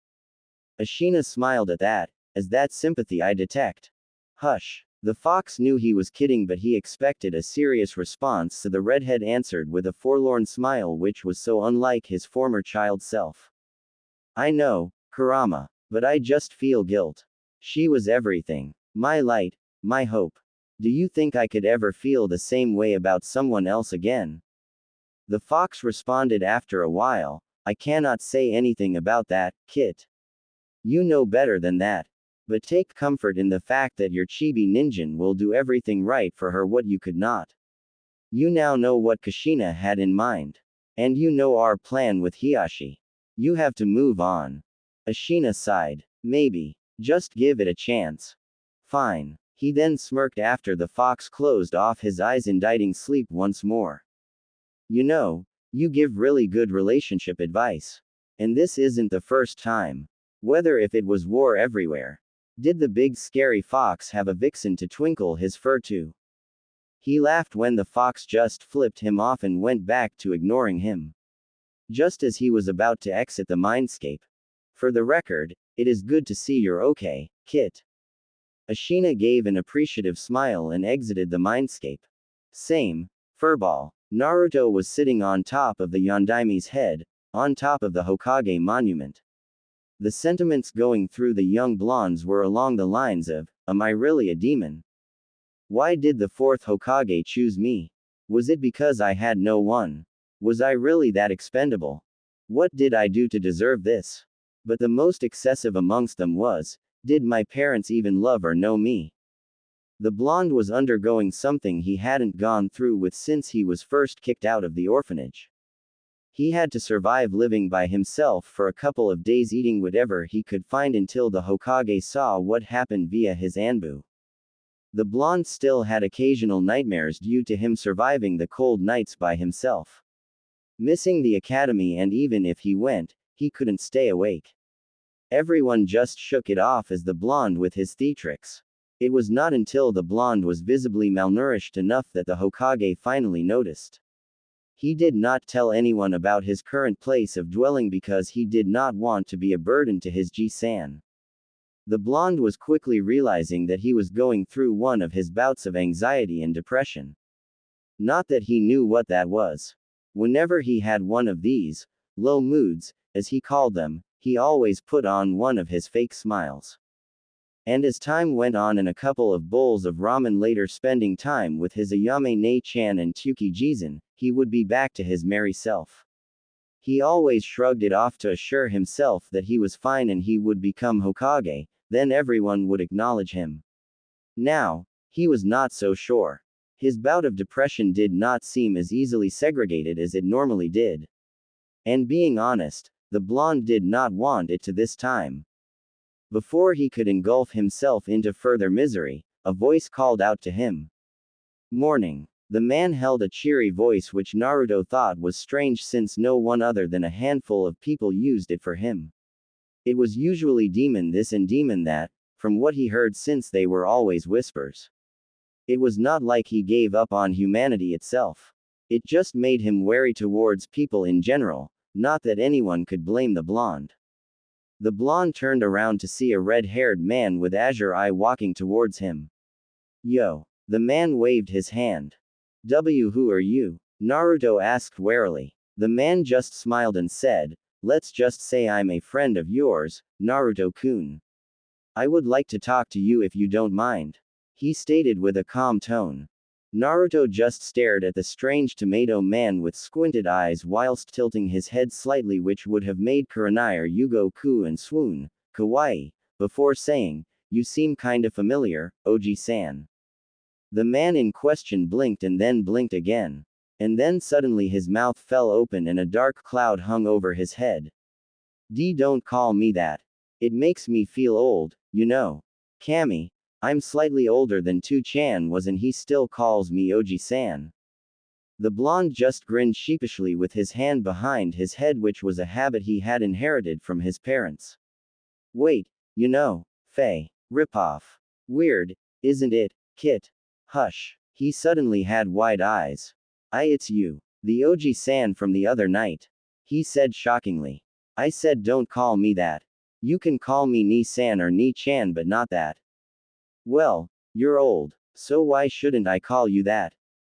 Ashina smiled at that, as that sympathy I detect. Hush. The fox knew he was kidding, but he expected a serious response, so the redhead answered with a forlorn smile which was so unlike his former child self. I know, Kurama, but I just feel guilt. She was everything. My light, my hope. Do you think I could ever feel the same way about someone else again? The fox responded after a while, I cannot say anything about that, Kit. You know better than that. But take comfort in the fact that your chibi ninja will do everything right for her what you could not. You now know what Kushina had in mind. And you know our plan with Hiashi. You have to move on. Ashina sighed. Maybe. Just give it a chance. Fine. He then smirked after the fox closed off his eyes, inditing sleep once more. You know, you give really good relationship advice. And this isn't the first time. Whether if it was war everywhere. Did the big scary fox have a vixen to twinkle his fur to? He laughed when the fox just flipped him off and went back to ignoring him. Just as he was about to exit the mindscape. For the record, it is good to see you're okay, Kit. Ashina gave an appreciative smile and exited the mindscape. Same. Furball. Naruto was sitting on top of the Yondaime's head, on top of the Hokage monument. The sentiments going through the young blondes were along the lines of, Am I really a demon? Why did the fourth Hokage choose me? Was it because I had no one? Was I really that expendable? What did I do to deserve this? But the most excessive amongst them was, did my parents even love or know me? The blonde was undergoing something he hadn't gone through with since he was first kicked out of the orphanage. He had to survive living by himself for a couple of days, eating whatever he could find until the Hokage saw what happened via his Anbu. The blonde still had occasional nightmares due to him surviving the cold nights by himself. Missing the academy, and even if he went, he couldn't stay awake. Everyone just shook it off as the blonde with his theatrics. It was not until the blonde was visibly malnourished enough that the Hokage finally noticed. He did not tell anyone about his current place of dwelling because he did not want to be a burden to his Ji-san. The blonde was quickly realizing that he was going through one of his bouts of anxiety and depression. Not that he knew what that was. Whenever he had one of these low moods, as he called them, he always put on one of his fake smiles. And as time went on and a couple of bowls of ramen later, spending time with his Ayame Ne-chan and Tsuki Jizan, he would be back to his merry self. He always shrugged it off to assure himself that he was fine and he would become Hokage, then everyone would acknowledge him. Now, he was not so sure. His bout of depression did not seem as easily segregated as it normally did. And being honest, the blonde did not want it to this time. Before he could engulf himself into further misery, a voice called out to him. Morning. The man held a cheery voice which Naruto thought was strange since no one other than a handful of people used it for him. It was usually demon this and demon that, from what he heard, since they were always whispers. It was not like he gave up on humanity itself. It just made him wary towards people in general, not that anyone could blame the blonde. The blonde turned around to see a red-haired man with azure eye walking towards him. Yo. The man waved his hand. Who are you? Naruto asked warily. The man just smiled and said, let's just say I'm a friend of yours, Naruto-kun. I would like to talk to you if you don't mind. He stated with a calm tone. Naruto just stared at the strange tomato man with squinted eyes whilst tilting his head slightly, which would have made Kurenai or Yugao and swoon, kawaii, before saying, you seem kinda familiar, Oji-san. The man in question blinked and then blinked again. And then suddenly his mouth fell open and a dark cloud hung over his head. Don't call me that. It makes me feel old, you know. Kami, I'm slightly older than Tu-chan was and he still calls me Oji-san. The blonde just grinned sheepishly with his hand behind his head, which was a habit he had inherited from his parents. Wait, you know, Faye. Ripoff. Weird, isn't it, Kit? Hush. He suddenly had wide eyes. It's you. The Oji-san from the other night. He said shockingly. I said don't call me that. You can call me Ni-san or Ni-chan but not that. Well, you're old, so why shouldn't I call you that?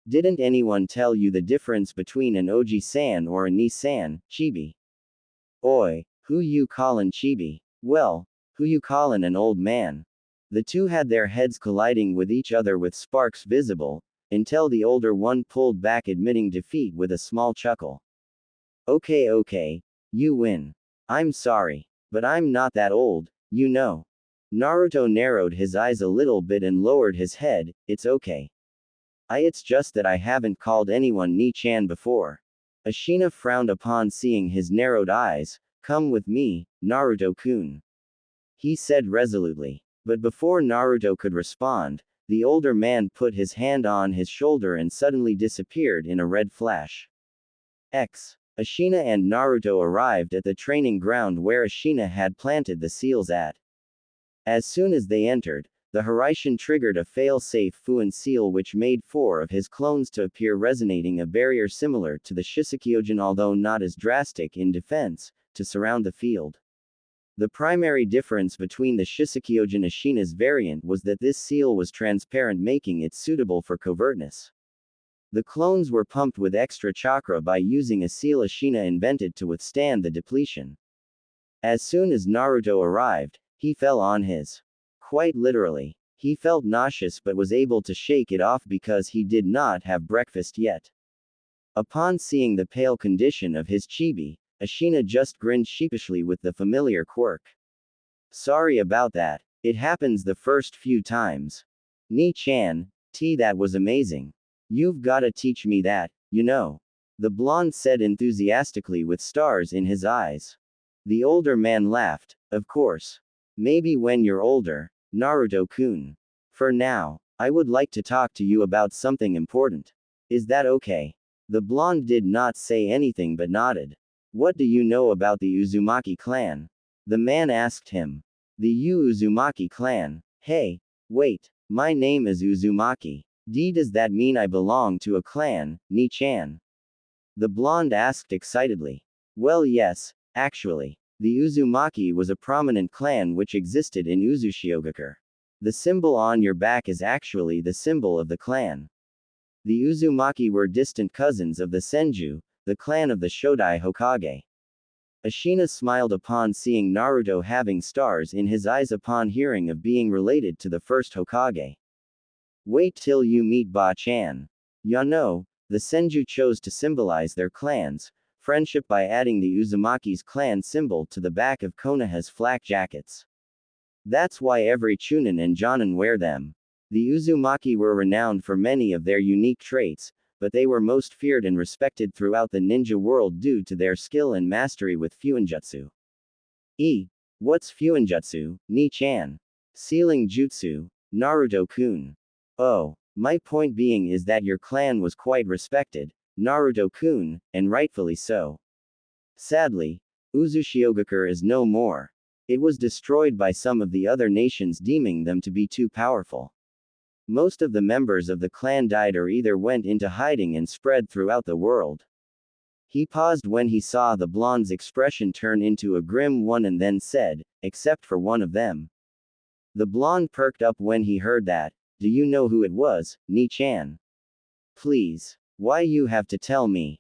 Didn't anyone tell you the difference between an Oji-san or a Ni-san, chibi? Oi, who you callin' chibi? Well, who you callin' an old man? The two had their heads colliding with each other with sparks visible, until the older one pulled back, admitting defeat with a small chuckle. Okay, you win. I'm sorry, but I'm not that old, you know. Naruto narrowed his eyes a little bit and lowered his head, it's okay. It's just that I haven't called anyone Ni-chan before. Ashina frowned upon seeing his narrowed eyes. Come with me, Naruto-kun. He said resolutely. But before Naruto could respond, the older man put his hand on his shoulder and suddenly disappeared in a red flash. Ashina and Naruto arrived at the training ground where Ashina had planted the seals at. As soon as they entered, the Hiraishin triggered a fail-safe Fuin seal which made 4 of his clones to appear, resonating a barrier similar to the Shisekyojin although not as drastic in defense, to surround the field. The primary difference between the Shisekyojin Ashina's variant was that this seal was transparent, making it suitable for covertness. The clones were pumped with extra chakra by using a seal Ashina invented to withstand the depletion. As soon as Naruto arrived, he fell on his. Quite literally. He felt nauseous but was able to shake it off because he did not have breakfast yet. Upon seeing the pale condition of his chibi, Ashina just grinned sheepishly with the familiar quirk. Sorry about that. It happens the first few times. Ni-chan, that was amazing. You've gotta teach me that, you know. The blonde said enthusiastically with stars in his eyes. The older man laughed. Of course. Maybe when you're older, Naruto-kun. For now, I would like to talk to you about something important. Is that okay? The blonde did not say anything but nodded. What do you know about the Uzumaki clan? The man asked him. The Uzumaki clan. Hey, wait, my name is Uzumaki. Does that mean I belong to a clan, Ni-chan? The blonde asked excitedly. Well, yes, actually. The Uzumaki was a prominent clan which existed in Uzushiogakure. The symbol on your back is actually the symbol of the clan. The Uzumaki were distant cousins of the Senju, the clan of the Shodai Hokage. Ashina smiled upon seeing Naruto having stars in his eyes upon hearing of being related to the first Hokage. Wait till you meet Ba-chan. Ya know, the Senju chose to symbolize their clans' friendship by adding the Uzumaki's clan symbol to the back of Konoha's flak jackets. That's why every Chunin and Jonin wear them. The Uzumaki were renowned for many of their unique traits, but they were most feared and respected throughout the ninja world due to their skill and mastery with Fuinjutsu. What's Fuinjutsu, Ni-chan? Sealing Jutsu, Naruto-kun. Oh, my point being is that your clan was quite respected, Naruto-kun, and rightfully so. Sadly, Uzushiogakure is no more. It was destroyed by some of the other nations deeming them to be too powerful. Most of the members of the clan died or either went into hiding and spread throughout the world. He paused when he saw the blonde's expression turn into a grim one and then said, except for one of them. The blonde perked up when he heard that. Do you know who it was, Ni-chan? Please. Why you have to tell me?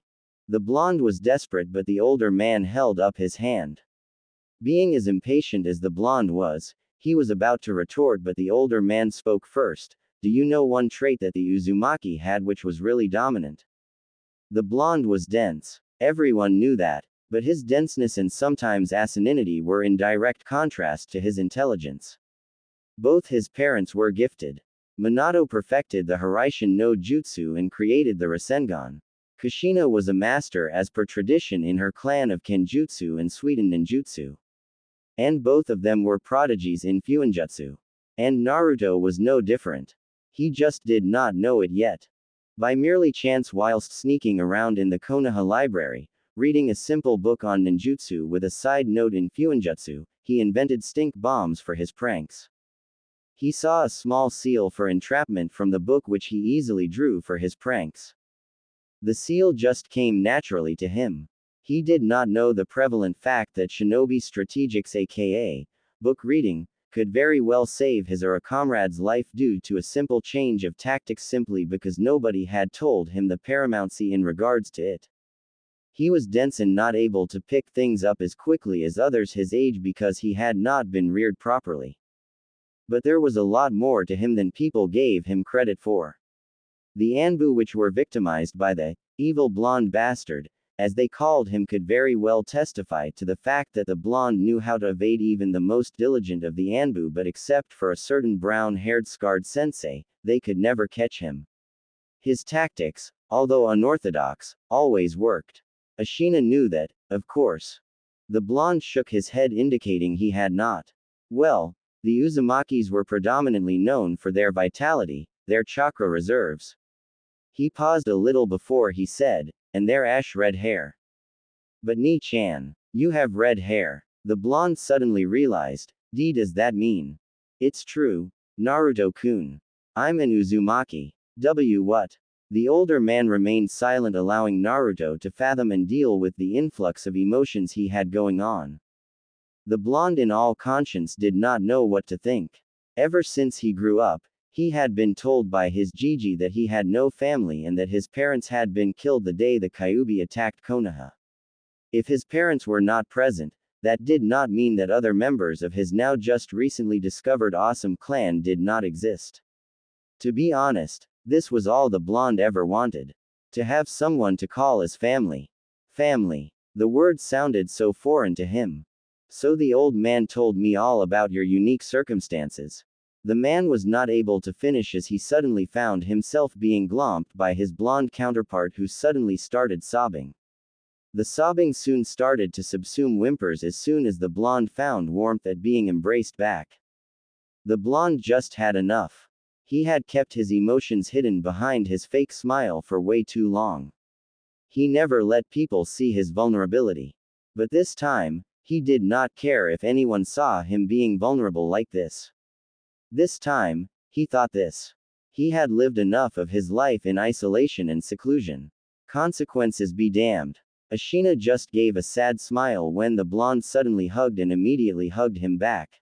The blonde was desperate but the older man held up his hand. Being as impatient as the blonde was, he was about to retort but the older man spoke first. Do you know one trait that the Uzumaki had which was really dominant? The blonde was dense. Everyone knew that, but his denseness and sometimes asininity were in direct contrast to his intelligence. Both his parents were gifted. Minato perfected the Hiraishin no Jutsu and created the Rasengan. Kushina was a master as per tradition in her clan of Kenjutsu and Suiten Ninjutsu. And both of them were prodigies in Fuinjutsu. And Naruto was no different. He just did not know it yet. By merely chance whilst sneaking around in the Konoha library, reading a simple book on ninjutsu with a side note in Fuinjutsu, he invented stink bombs for his pranks. He saw a small seal for entrapment from the book which he easily drew for his pranks. The seal just came naturally to him. He did not know the prevalent fact that shinobi strategics aka book reading could very well save his or a comrade's life due to a simple change of tactics simply because nobody had told him the paramountcy in regards to it. He was dense and not able to pick things up as quickly as others his age because he had not been reared properly. But there was a lot more to him than people gave him credit for. The Anbu which were victimized by the evil blonde bastard, as they called him, could very well testify to the fact that the blonde knew how to evade even the most diligent of the Anbu, but except for a certain brown-haired scarred sensei, they could never catch him. His tactics, although unorthodox, always worked. Ashina knew that, of course. The blonde shook his head indicating he had not. Well, the Uzumakis were predominantly known for their vitality, their chakra reserves. He paused a little before he said, and their ash-red hair. But Ni-chan, you have red hair. The blonde suddenly realized. Does that mean? It's true, Naruto-kun. I'm an Uzumaki. What? The older man remained silent, allowing Naruto to fathom and deal with the influx of emotions he had going on. The blonde in all conscience did not know what to think. Ever since he grew up, he had been told by his Gigi that he had no family and that his parents had been killed the day the Kyuubi attacked Konoha. If his parents were not present, That did not mean that other members of his now just recently discovered awesome clan did not exist. To be honest, this was all the blonde ever wanted. To have someone to call as family. Family. The word sounded so foreign to him. So the old man told me all about your unique circumstances. The man was not able to finish as he suddenly found himself being glomped by his blonde counterpart, who suddenly started sobbing. The sobbing soon started to subsume whimpers as soon as the blonde found warmth at being embraced back. The blonde just had enough. He had kept his emotions hidden behind his fake smile for way too long. He never let people see his vulnerability. But this time, he did not care if anyone saw him being vulnerable like this. This time, he thought this. He had lived enough of his life in isolation and seclusion. Consequences be damned. Ashina just gave a sad smile when the blonde suddenly hugged and immediately hugged him back.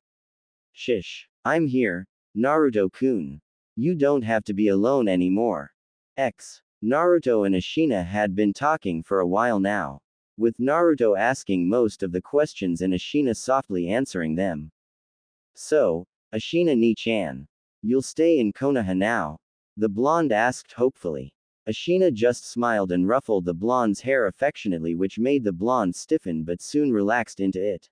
Shish. I'm here, Naruto-kun. You don't have to be alone anymore. Naruto and Ashina had been talking for a while now, with Naruto asking most of the questions and Ashina softly answering them. So, Ashina ni-chan, you'll stay in Konoha now? The blonde asked hopefully. Ashina just smiled and ruffled the blonde's hair affectionately, which made the blonde stiffen but soon relaxed into it.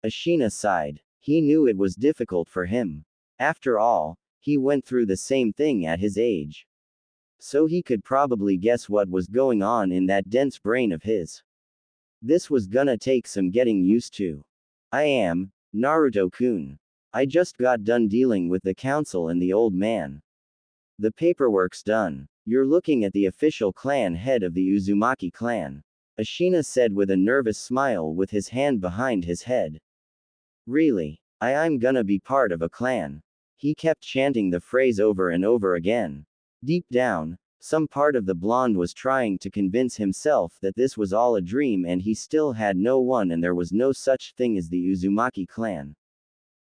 Ashina sighed. He knew it was difficult for him. After all, he went through the same thing at his age. So he could probably guess what was going on in that dense brain of his. This was gonna take some getting used to. I am, Naruto-kun. I just got done dealing with the council and the old man. The paperwork's done. You're looking at the official clan head of the Uzumaki clan. Ashina said with a nervous smile with his hand behind his head. Really? I'm gonna be part of a clan. He kept chanting the phrase over and over again. Deep down, some part of the blonde was trying to convince himself that this was all a dream and he still had no one and there was no such thing as the Uzumaki clan.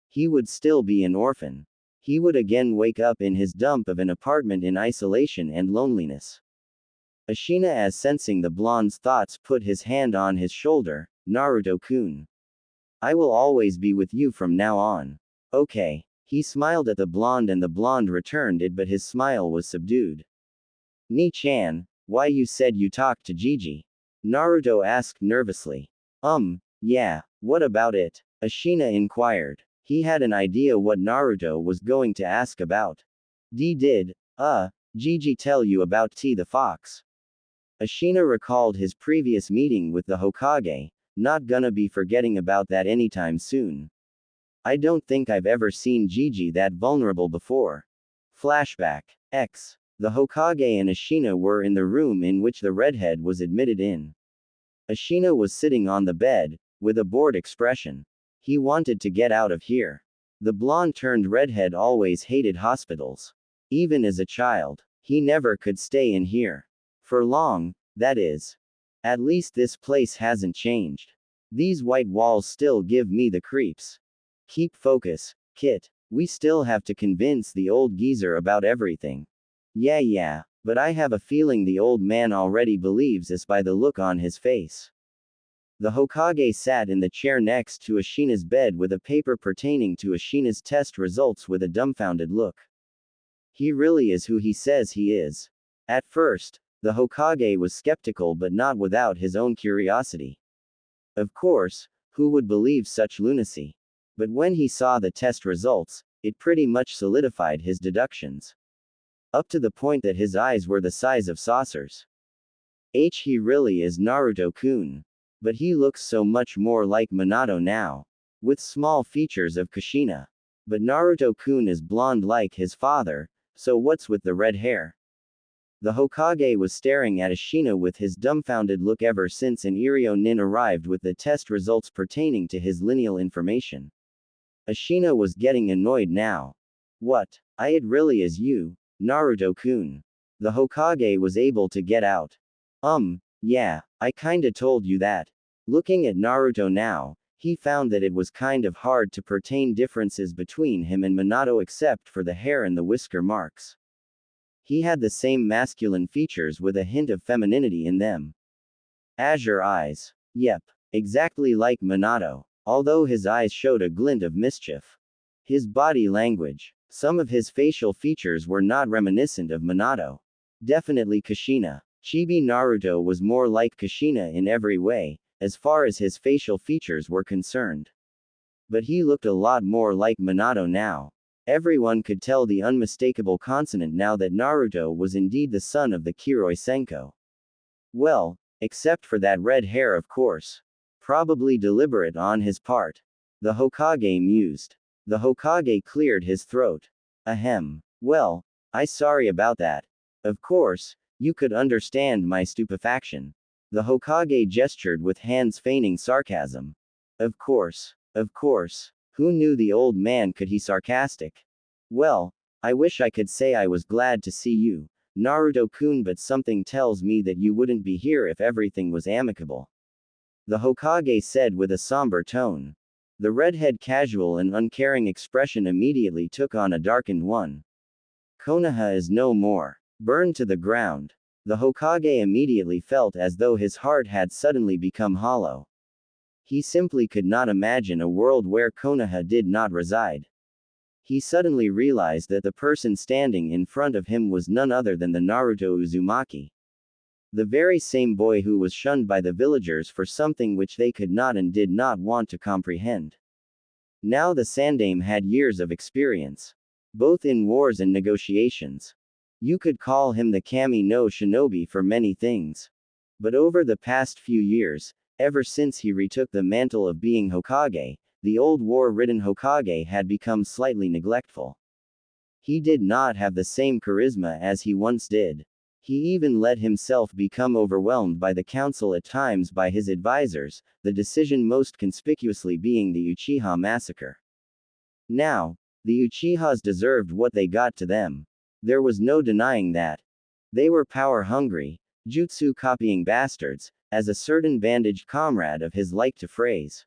He would still be an orphan. He would again wake up in his dump of an apartment in isolation and loneliness. Ashina, as sensing the blonde's thoughts, put his hand on his shoulder. Naruto-kun. I will always be with you from now on. Okay. He smiled at the blonde and the blonde returned it, but his smile was subdued. Ni-chan, why you said you talked to Gigi? Naruto asked nervously. Yeah, what about it? Ashina inquired. He had an idea what Naruto was going to ask about. Did Gigi tell you about T the fox? Ashina recalled his previous meeting with the Hokage, not gonna be forgetting about that anytime soon. I don't think I've ever seen Gigi that vulnerable before. Flashback. The Hokage and Ashina were in the room in which the redhead was admitted in. Ashina was sitting on the bed, with a bored expression. He wanted to get out of here. The blonde-turned redhead always hated hospitals. Even as a child, he never could stay in here. For long, that is. At least this place hasn't changed. These white walls still give me the creeps. Keep focus, Kit. We still have to convince the old geezer about everything. Yeah, but I have a feeling the old man already believes us by the look on his face. The Hokage sat in the chair next to Ashina's bed with a paper pertaining to Ashina's test results with a dumbfounded look. He really is who he says he is. At first, the Hokage was skeptical but not without his own curiosity. Of course, who would believe such lunacy? But when he saw the test results, it pretty much solidified his deductions. Up to the point that his eyes were the size of saucers. He really is Naruto-kun. But he looks so much more like Minato now. With small features of Kushina. But Naruto-kun is blonde like his father, so what's with the red hair? The Hokage was staring at Ashina with his dumbfounded look ever since an Irio Nin arrived with the test results pertaining to his lineal information. Ashina was getting annoyed now. What? It really is you, Naruto-kun. The Hokage was able to get out. Yeah, I kinda told you that. Looking at Naruto now, he found that it was kind of hard to pertain differences between him and Minato except for the hair and the whisker marks. He had the same masculine features with a hint of femininity in them. Azure eyes. Yep, exactly like Minato. although his eyes showed a glint of mischief. His body language. Some of his facial features were not reminiscent of Minato. Definitely Kushina. Chibi Naruto was more like Kushina in every way, as far as his facial features were concerned. But he looked a lot more like Minato now. Everyone could tell the unmistakable consonant now that Naruto was indeed the son of the Kiroi Senko. Well, except for that red hair, of course. Probably deliberate on his part. The Hokage mused. The Hokage cleared his throat. Ahem. Well, sorry about that. Of course, you could understand my stupefaction. The Hokage gestured with hands feigning sarcasm. Of course. Of course. Who knew the old man could be sarcastic? Well, I wish I could say I was glad to see you, Naruto-kun, but something tells me that you wouldn't be here if everything was amicable. The Hokage said with a somber tone. The redhead casual and uncaring expression immediately took on a darkened one. Konoha is no more. Burned to the ground. The Hokage immediately felt as though his heart had suddenly become hollow. He simply could not imagine a world where Konoha did not reside. He suddenly realized that the person standing in front of him was none other than the Naruto Uzumaki. The very same boy who was shunned by the villagers for something which they could not and did not want to comprehend. Now the Sandaime had years of experience. Both in wars and negotiations. You could call him the Kami no Shinobi for many things. But over the past few years, ever since he retook the mantle of being Hokage, the old war-ridden Hokage had become slightly neglectful. He did not have the same charisma as he once did. He even let himself become overwhelmed by the council at times by his advisors, the decision most conspicuously being the Uchiha massacre. Now, the Uchihas deserved what they got to them. There was no denying that. They were power-hungry, jutsu-copying bastards, as a certain bandaged comrade of his liked to phrase.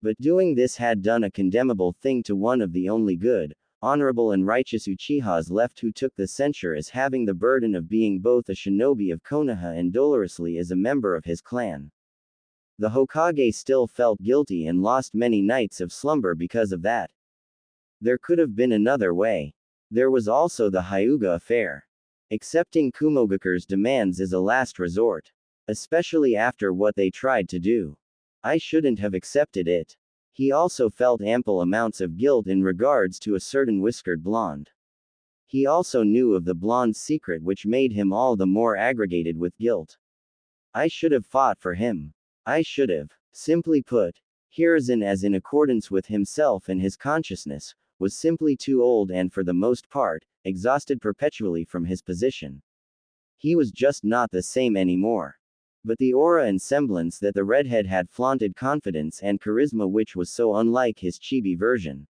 But doing this had done a condemnable thing to one of the only good, honorable and righteous Uchihas left, who took the censure as having the burden of being both a shinobi of Konoha and dolorously as a member of his clan. The Hokage still felt guilty and lost many nights of slumber because of that. There could have been another way. There was also the Hyuga affair. Accepting Kumogakure's demands is a last resort. Especially after what they tried to do. I shouldn't have accepted it. He also felt ample amounts of guilt in regards to a certain whiskered blonde. He also knew of the blonde's secret, which made him all the more aggravated with guilt. I should have fought for him. I should have. Simply put, Hiruzen, as in accordance with himself and his consciousness, was simply too old and for the most part, exhausted perpetually from his position. He was just not the same anymore. But the aura and semblance that the redhead had flaunted confidence and charisma which was so unlike his chibi version.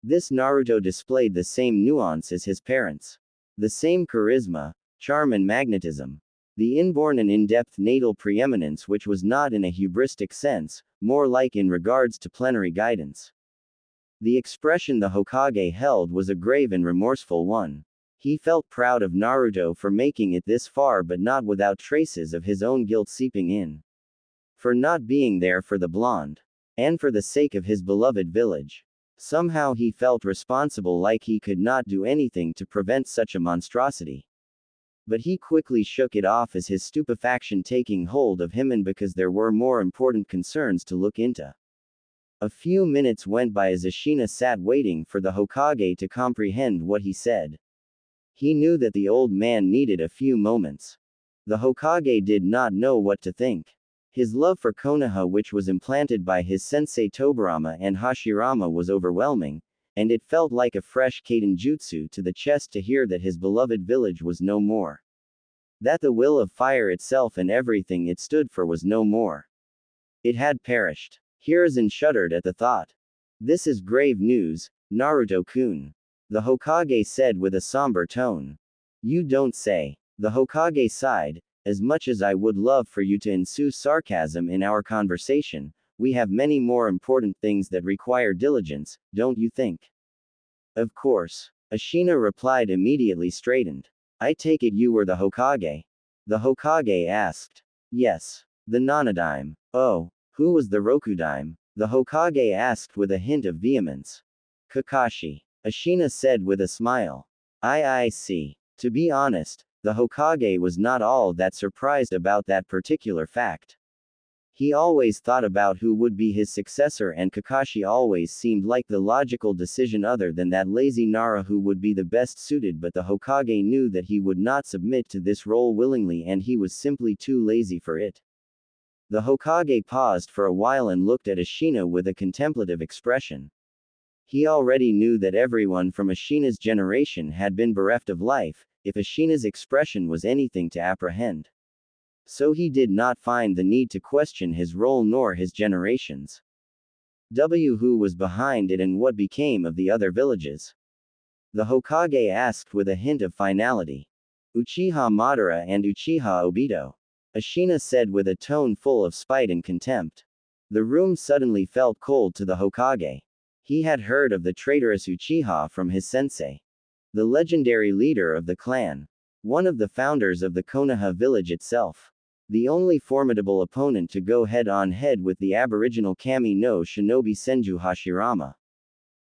This Naruto displayed the same nuance as his parents. The same charisma, charm and magnetism. The inborn and in-depth natal preeminence which was not in a hubristic sense, more like in regards to plenary guidance. The expression the Hokage held was a grave and remorseful one. He felt proud of Naruto for making it this far, but not without traces of his own guilt seeping in. For not being there for the blonde. And for the sake of his beloved village. Somehow he felt responsible, like he could not do anything to prevent such a monstrosity. But he quickly shook it off as his stupefaction taking hold of him, and because there were more important concerns to look into. A few minutes went by as Ashina sat waiting for the Hokage to comprehend what he said. He knew that the old man needed a few moments. The Hokage did not know what to think. His love for Konoha, which was implanted by his sensei Tobirama and Hashirama, was overwhelming, and it felt like a fresh Kaden jutsu to the chest to hear that his beloved village was no more. That the will of fire itself and everything it stood for was no more. It had perished. Hiruzen shuddered at the thought. This is grave news, Naruto-kun. The Hokage said with a somber tone. You don't say. The Hokage sighed. As much as I would love for you to ensue sarcasm in our conversation, we have many more important things that require diligence, don't you think? Of course. Ashina replied, immediately straightened. I take it you were the Hokage? The Hokage asked. Yes. The Nonodime. Oh. Who was the Rokudime? The Hokage asked with a hint of vehemence. Kakashi. Ashina said with a smile. I see. To be honest, the Hokage was not all that surprised about that particular fact. He always thought about who would be his successor, and Kakashi always seemed like the logical decision other than that lazy Nara who would be the best suited, but the Hokage knew that he would not submit to this role willingly and he was simply too lazy for it. The Hokage paused for a while and looked at Ashina with a contemplative expression. He already knew that everyone from Ashina's generation had been bereft of life, if Ashina's expression was anything to apprehend. So he did not find the need to question his role nor his generation's. Who was behind it and what became of the other villages? The Hokage asked with a hint of finality. Uchiha Madara and Uchiha Obito. Ashina said with a tone full of spite and contempt. The room suddenly felt cold to the Hokage. He had heard of the traitorous Uchiha from his sensei. The legendary leader of the clan. One of the founders of the Konoha village itself. The only formidable opponent to go head-on-head with the aboriginal Kami no Shinobi Senju Hashirama.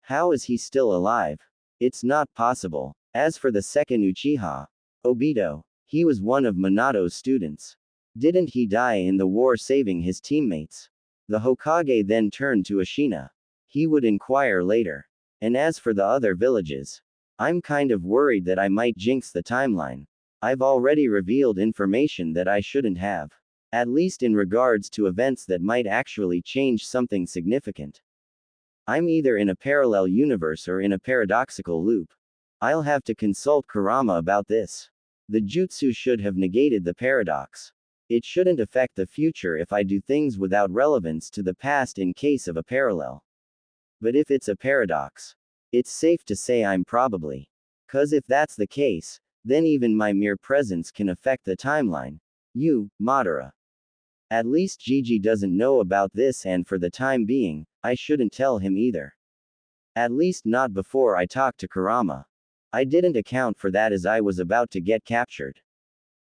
How is he still alive? It's not possible. As for the second Uchiha, Obito, he was one of Minato's students. Didn't he die in the war saving his teammates? The Hokage then turned to Ashina. He would inquire later. And as for the other villages, I'm kind of worried that I might jinx the timeline. I've already revealed information that I shouldn't have. At least in regards to events that might actually change something significant. I'm either in a parallel universe or in a paradoxical loop. I'll have to consult Kurama about this. The jutsu should have negated the paradox. It shouldn't affect the future if I do things without relevance to the past in case of a parallel. But if it's a paradox, it's safe to say I'm probably. 'Cause if that's the case, then even my mere presence can affect the timeline. Madara. At least Gigi doesn't know about this, and for the time being, I shouldn't tell him either. At least not before I talk to Kurama. I didn't account for that as I was about to get captured.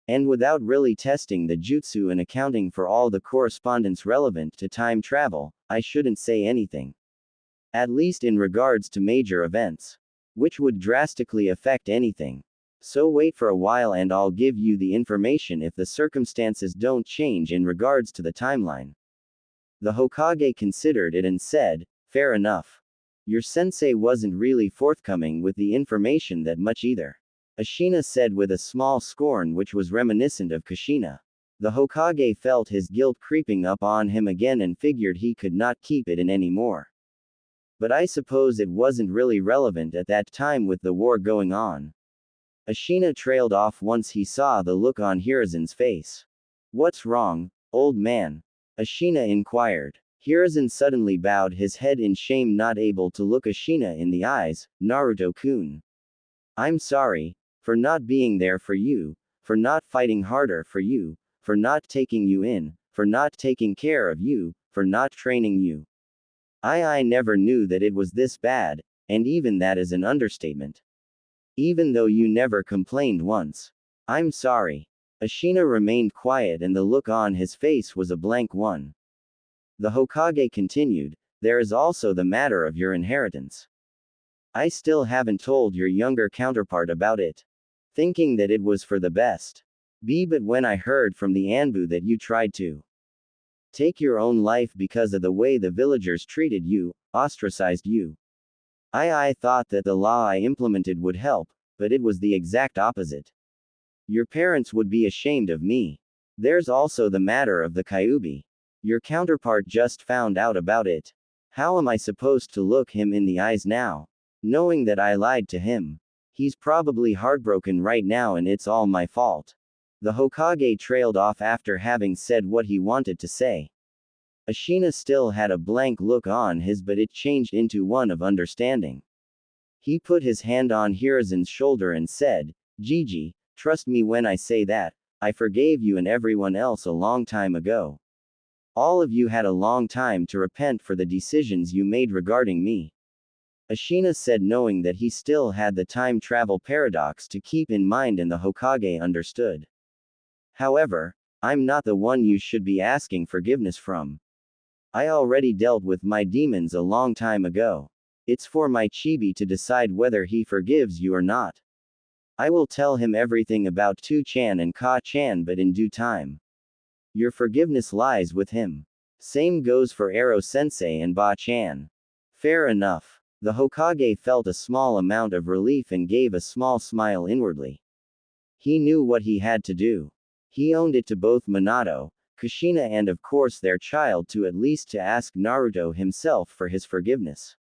And without really testing the jutsu and accounting for all the correspondence relevant to time travel, I shouldn't say anything. At least in regards to major events. Which would drastically affect anything. So wait for a while and I'll give you the information if the circumstances don't change in regards to the timeline. The Hokage considered it and said, fair enough. Your sensei wasn't really forthcoming with the information that much either. Ashina said with a small scorn which was reminiscent of Kushina. The Hokage felt his guilt creeping up on him again and figured he could not keep it in anymore. But I suppose it wasn't really relevant at that time with the war going on. Ashina trailed off once he saw the look on Hiruzen's face. What's wrong, old man? Ashina inquired. Hiruzen suddenly bowed his head in shame, not able to look Ashina in the eyes. Naruto-kun. I'm sorry, for not being there for you, for not fighting harder for you, for not taking you in, for not taking care of you, for not training you. I never knew that it was this bad, and even that is an understatement. Even though you never complained once. I'm sorry. Ashina remained quiet and the look on his face was a blank one. The Hokage continued, there is also the matter of your inheritance. I still haven't told your younger counterpart about it. Thinking that it was for the best. But when I heard from the Anbu that you tried to take your own life because of the way the villagers treated you, ostracized you. I thought that the law I implemented would help, but it was the exact opposite. Your parents would be ashamed of me. There's also the matter of the Kyuubi. Your counterpart just found out about it. How am I supposed to look him in the eyes now? Knowing that I lied to him. He's probably heartbroken right now and it's all my fault. The Hokage trailed off after having said what he wanted to say. Ashina still had a blank look on his, but it changed into one of understanding. He put his hand on Hiruzen's shoulder and said, Gigi, trust me when I say that, I forgave you and everyone else a long time ago. All of you had a long time to repent for the decisions you made regarding me. Ashina said, knowing that he still had the time travel paradox to keep in mind, and the Hokage understood. However, I'm not the one you should be asking forgiveness from. I already dealt with my demons a long time ago. It's for my chibi to decide whether he forgives you or not. I will tell him everything about Tu-chan and Ka-chan, but in due time. Your forgiveness lies with him. Same goes for Ero-sensei and Ba-chan. Fair enough. The Hokage felt a small amount of relief and gave a small smile inwardly. He knew what he had to do. He owned it to both Minato, Kushina and of course their child to at least to ask Naruto himself for his forgiveness.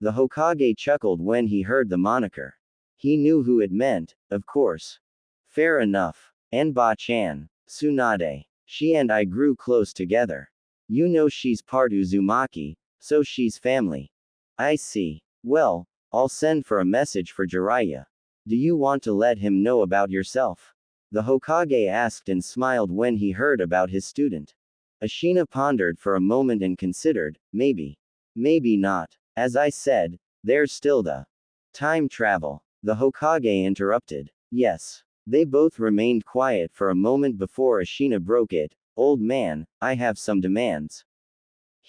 The Hokage chuckled when he heard the moniker. He knew who it meant, of course. Fair enough. And Ba-chan, Tsunade. She and I grew close together. You know she's part Uzumaki, so she's family. I see. Well, I'll send for a message for Jiraiya. Do you want to let him know about yourself? The Hokage asked and smiled when he heard about his student. Ashina pondered for a moment and considered, maybe. Maybe not. As I said, there's still the time travel. The Hokage interrupted. Yes. They both remained quiet for a moment before Ashina broke it. Old man, I have some demands.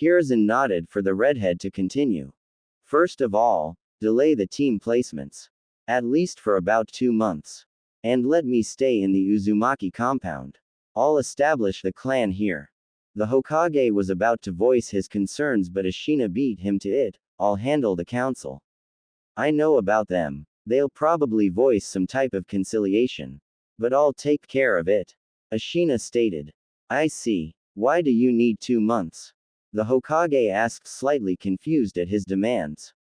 Hiruzen nodded for the redhead to continue. First of all, delay the team placements. At least for about 2 months. And let me stay in the Uzumaki compound. I'll establish the clan here. The Hokage was about to voice his concerns, but Ashina beat him to it. I'll handle the council. I know about them. They'll probably voice some type of conciliation. But I'll take care of it. Ashina stated. I see. Why do you need 2 months? The Hokage asked, slightly confused at his demands.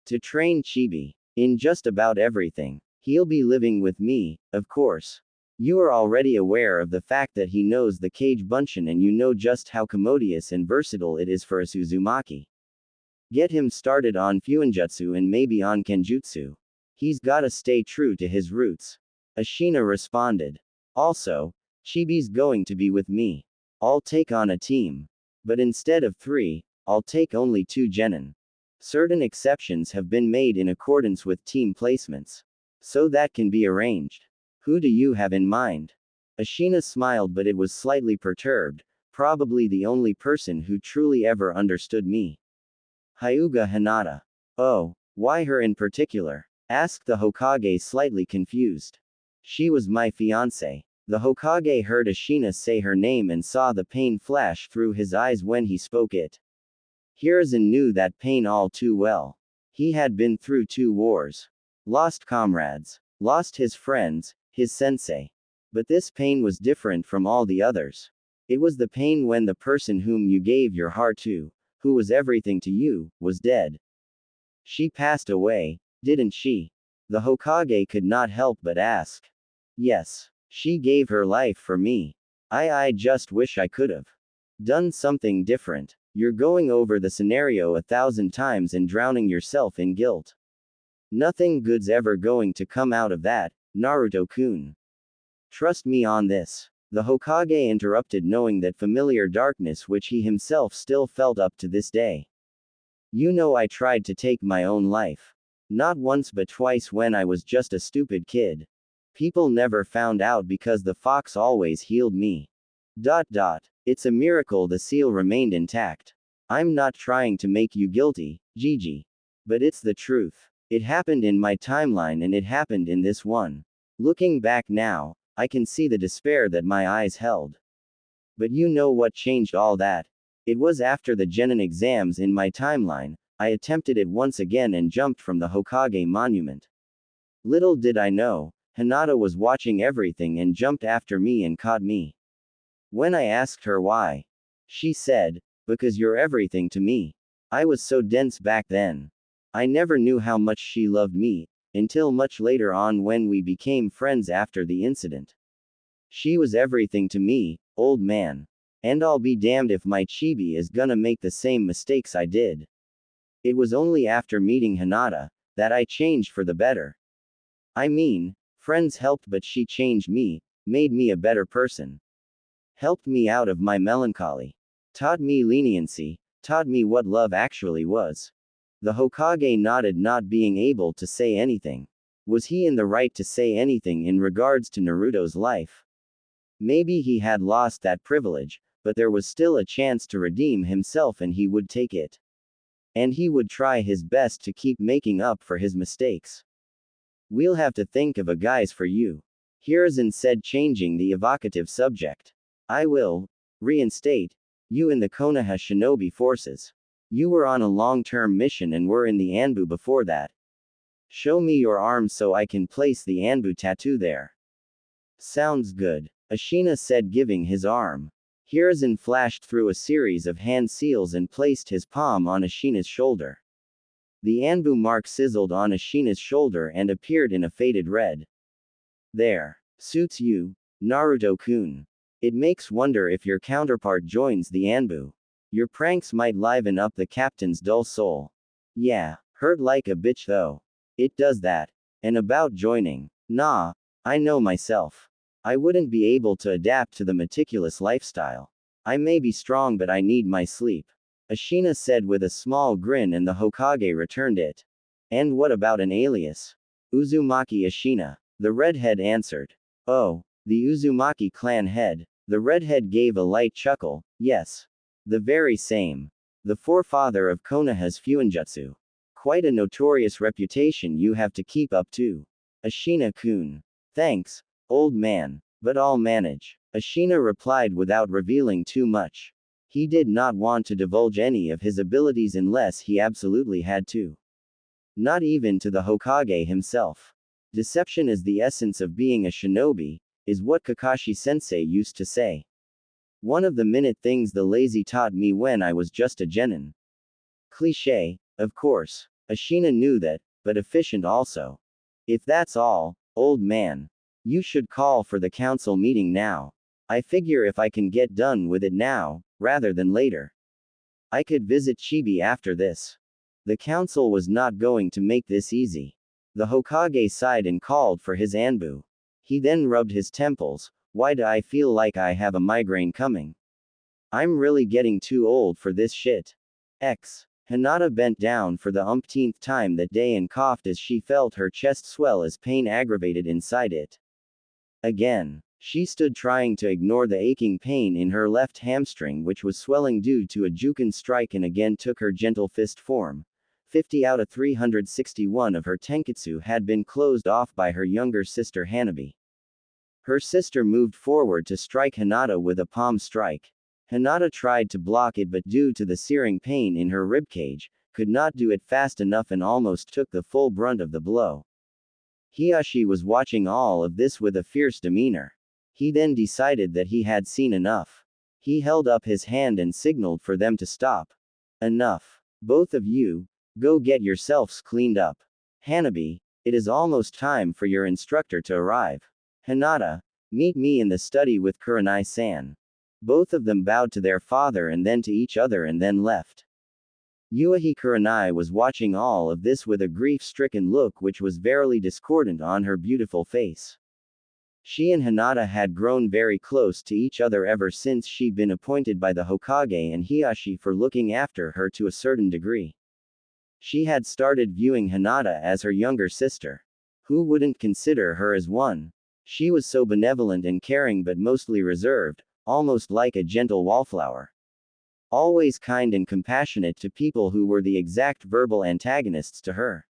To train Chibi. In just about everything. He'll be living with me, of course. You are already aware of the fact that he knows the Kage Bunshin, and you know just how commodious and versatile it is for a Uzumaki. Get him started on Fuinjutsu and maybe on Kenjutsu. He's gotta stay true to his roots. Ashina responded. Also, Chibi's going to be with me. I'll take on a team. But instead of 3, I'll take only 2 genin. Certain exceptions have been made in accordance with team placements. So that can be arranged. Who do you have in mind? Ashina smiled, but it was slightly perturbed. Probably the only person who truly ever understood me. Hyuga Hinata. Oh, why her in particular? Asked the Hokage, slightly confused. She was my fiancé. The Hokage heard Ashina say her name and saw the pain flash through his eyes when he spoke it. Hiruzen knew that pain all too well. He had been through 2 wars. Lost comrades. Lost his friends, his sensei. But this pain was different from all the others. It was the pain when the person whom you gave your heart to, who was everything to you, was dead. She passed away, didn't she? The Hokage could not help but ask. Yes. She gave her life for me. I just wish I could've done something different. You're going over the scenario 1,000 times and drowning yourself in guilt. Nothing good's ever going to come out of that, Naruto-kun. Trust me on this. The Hokage interrupted, knowing that familiar darkness which he himself still felt up to this day. You know, I tried to take my own life. Not once but twice when I was just a stupid kid. People never found out because the fox always healed me. It's a miracle the seal remained intact. I'm not trying to make you guilty, Gigi. But it's the truth. It happened in my timeline and it happened in this one. Looking back now, I can see the despair that my eyes held. But you know what changed all that? It was after the genin exams in my timeline, I attempted it once again and jumped from the Hokage monument. Little did I know, Hinata was watching everything and jumped after me and caught me. When I asked her why, she said, because you're everything to me. I was so dense back then. I never knew how much she loved me, until much later on when we became friends after the incident. She was everything to me, old man. And I'll be damned if my chibi is gonna make the same mistakes I did. It was only after meeting Hinata that I changed for the better. I mean, friends helped, but she changed me, made me a better person. Helped me out of my melancholy. Taught me leniency, taught me what love actually was. The Hokage nodded, not being able to say anything. Was he in the right to say anything in regards to Naruto's life? Maybe he had lost that privilege, but there was still a chance to redeem himself and he would take it. And he would try his best to keep making up for his mistakes. We'll have to think of a guise for you. Hiruzen said, changing the evocative subject. I will reinstate you in the Konoha shinobi forces. You were on a long-term mission and were in the Anbu before that. Show me your arm so I can place the Anbu tattoo there. Sounds good, Ashina said, giving his arm. Hiruzen flashed through a series of hand seals and placed his palm on Ashina's shoulder. The Anbu mark sizzled on Ashina's shoulder and appeared in a faded red. There. Suits you, Naruto-kun. It makes wonder if your counterpart joins the Anbu. Your pranks might liven up the captain's dull soul. Yeah, hurt like a bitch though. It does that. And about joining. Nah, I know myself. I wouldn't be able to adapt to the meticulous lifestyle. I may be strong but I need my sleep. Ashina said with a small grin, and the Hokage returned it. And what about an alias? Uzumaki Ashina. The redhead answered. Oh, the Uzumaki clan head. The redhead gave a light chuckle. Yes. The very same. The forefather of Konoha's Fuinjutsu. Quite a notorious reputation you have to keep up too. Ashina-kun. Thanks, old man, but I'll manage. Ashina replied without revealing too much. He did not want to divulge any of his abilities unless he absolutely had to. Not even to the Hokage himself. Deception is the essence of being a shinobi, is what Kakashi-sensei used to say. One of the minute things the lazy taught me when I was just a genin. Cliché, of course. Ashina knew that, but efficient also. If that's all, old man, you should call for the council meeting now. I figure if I can get done with it now, rather than later, I could visit Chibi after this. The council was not going to make this easy. The Hokage sighed and called for his Anbu. He then rubbed his temples. Why do I feel like I have a migraine coming? I'm really getting too old for this shit. Hinata bent down for the umpteenth time that day and coughed as she felt her chest swell as pain aggravated inside it. Again. She stood trying to ignore the aching pain in her left hamstring, which was swelling due to a Juken strike, and again took her gentle fist form. 50 out of 361 of her tenketsu had been closed off by her younger sister Hanabi. Her sister moved forward to strike Hinata with a palm strike. Hinata tried to block it, but due to the searing pain in her ribcage, could not do it fast enough and almost took the full brunt of the blow. Hiashi was watching all of this with a fierce demeanor. He then decided that he had seen enough. He held up his hand and signaled for them to stop. Enough. Both of you, go get yourselves cleaned up. Hanabi, it is almost time for your instructor to arrive. Hinata, meet me in the study with Kurenai-san. Both of them bowed to their father and then to each other and then left. Yuahi Kurenai was watching all of this with a grief-stricken look which was verily discordant on her beautiful face. She and Hinata had grown very close to each other ever since she'd been appointed by the Hokage and Hiashi for looking after her to a certain degree. She had started viewing Hinata as her younger sister. Who wouldn't consider her as one? She was so benevolent and caring but mostly reserved, almost like a gentle wallflower. Always kind and compassionate to people who were the exact verbal antagonists to her.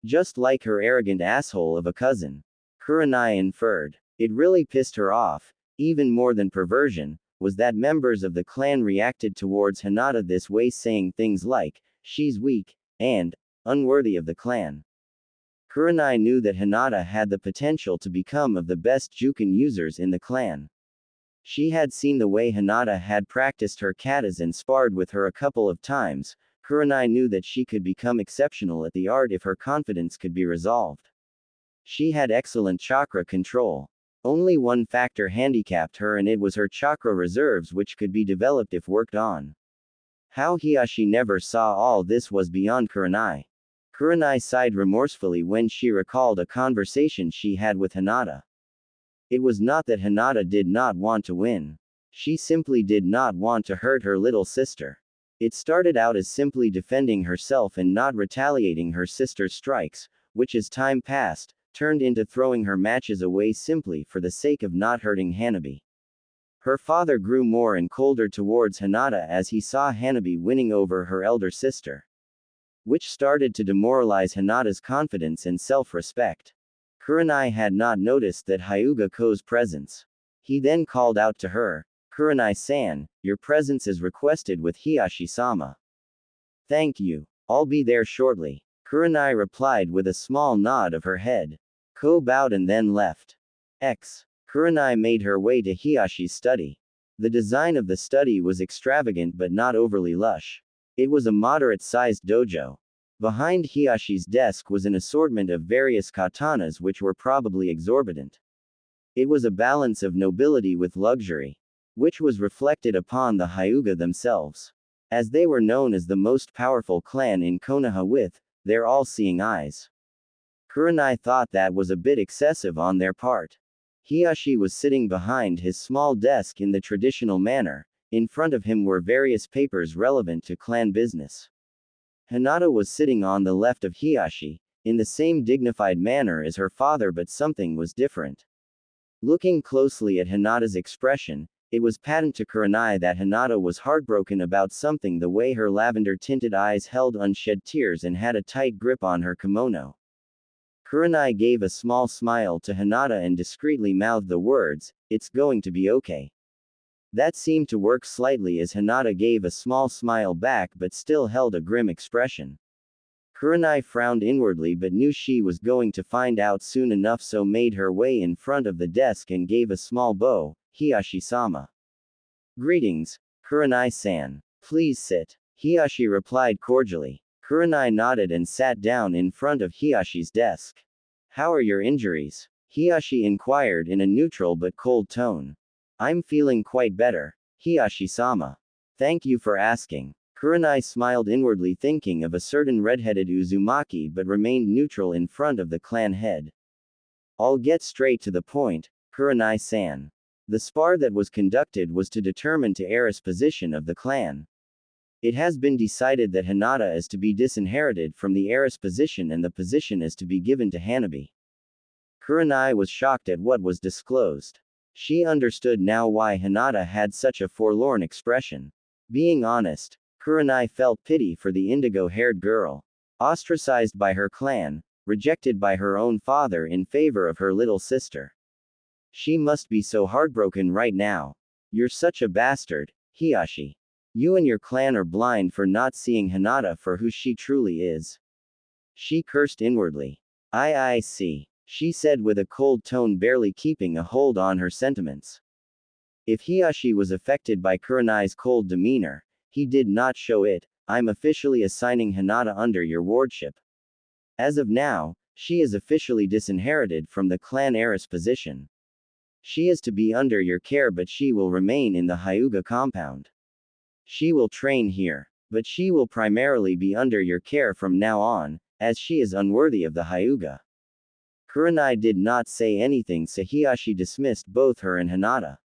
Just like her arrogant asshole of a cousin. Kurenai inferred. It really pissed her off, even more than perversion, was that members of the clan reacted towards Hinata this way, saying things like, she's weak, and unworthy of the clan. Kurenai knew that Hinata had the potential to become of the best Juken users in the clan. She had seen the way Hinata had practiced her katas and sparred with her a couple of times. Kurenai knew that she could become exceptional at the art if her confidence could be resolved. She had excellent chakra control. Only one factor handicapped her, and it was her chakra reserves, which could be developed if worked on. How Hiashi never saw all this was beyond Kurenai. Kurenai sighed remorsefully when she recalled a conversation she had with Hinata. It was not that Hinata did not want to win. She simply did not want to hurt her little sister. It started out as simply defending herself and not retaliating her sister's strikes, which as time passed, turned into throwing her matches away simply for the sake of not hurting Hanabi. Her father grew more and colder towards Hinata as he saw Hanabi winning over her elder sister, which started to demoralize Hinata's confidence and self-respect. Kurenai had not noticed that Hyuga-ko's presence. He then called out to her, "Kurenai-san, your presence is requested with Hiyashi-sama." "Thank you. I'll be there shortly," Kurenai replied with a small nod of her head. Ko bowed and then left. Kurenai made her way to Hiyashi's study. The design of the study was extravagant but not overly lush. It was a moderate-sized dojo. Behind Hiyashi's desk was an assortment of various katanas which were probably exorbitant. It was a balance of nobility with luxury, which was reflected upon the Hyuga themselves, as they were known as the most powerful clan in Konoha with their all-seeing eyes. Kurenai thought that was a bit excessive on their part. Hiyashi was sitting behind his small desk in the traditional manner. In front of him were various papers relevant to clan business. Hinata was sitting on the left of Hiyashi, in the same dignified manner as her father, but something was different. Looking closely at Hinata's expression, it was patent to Kurenai that Hinata was heartbroken about something, the way her lavender-tinted eyes held unshed tears and had a tight grip on her kimono. Kurenai gave a small smile to Hinata and discreetly mouthed the words, "It's going to be okay." That seemed to work slightly as Hinata gave a small smile back but still held a grim expression. Kurenai frowned inwardly but knew she was going to find out soon enough, so made her way in front of the desk and gave a small bow. "Hiyashi-sama." "Greetings, Kurenai-san. Please sit," Hiyashi replied cordially. Kurenai nodded and sat down in front of Hiyashi's desk. "How are your injuries?" Hiyashi inquired in a neutral but cold tone. "I'm feeling quite better, Hiyashi-sama. Thank you for asking." Kurenai smiled inwardly, thinking of a certain red-headed Uzumaki, but remained neutral in front of the clan head. "I'll get straight to the point, Kurenai-san. The spar that was conducted was to determine the heiress position of the clan. It has been decided that Hinata is to be disinherited from the heiress position and the position is to be given to Hanabi." Kurenai was shocked at what was disclosed. She understood now why Hinata had such a forlorn expression. Being honest, Kurenai felt pity for the indigo-haired girl. Ostracized by her clan, rejected by her own father in favor of her little sister. She must be so heartbroken right now. "You're such a bastard, Hiyashi. You and your clan are blind for not seeing Hinata for who she truly is." She cursed inwardly. I see," she said with a cold tone, barely keeping a hold on her sentiments. If Hiyashi was affected by Kurenai's cold demeanor, he did not show it. "I'm officially assigning Hinata under your wardship. As of now, she is officially disinherited from the clan heiress position. She is to be under your care, but she will remain in the Hyuga compound. She will train here, but she will primarily be under your care from now on, as she is unworthy of the Hyuga." Kurenai did not say anything, so Hiyashi dismissed both her and Hinata.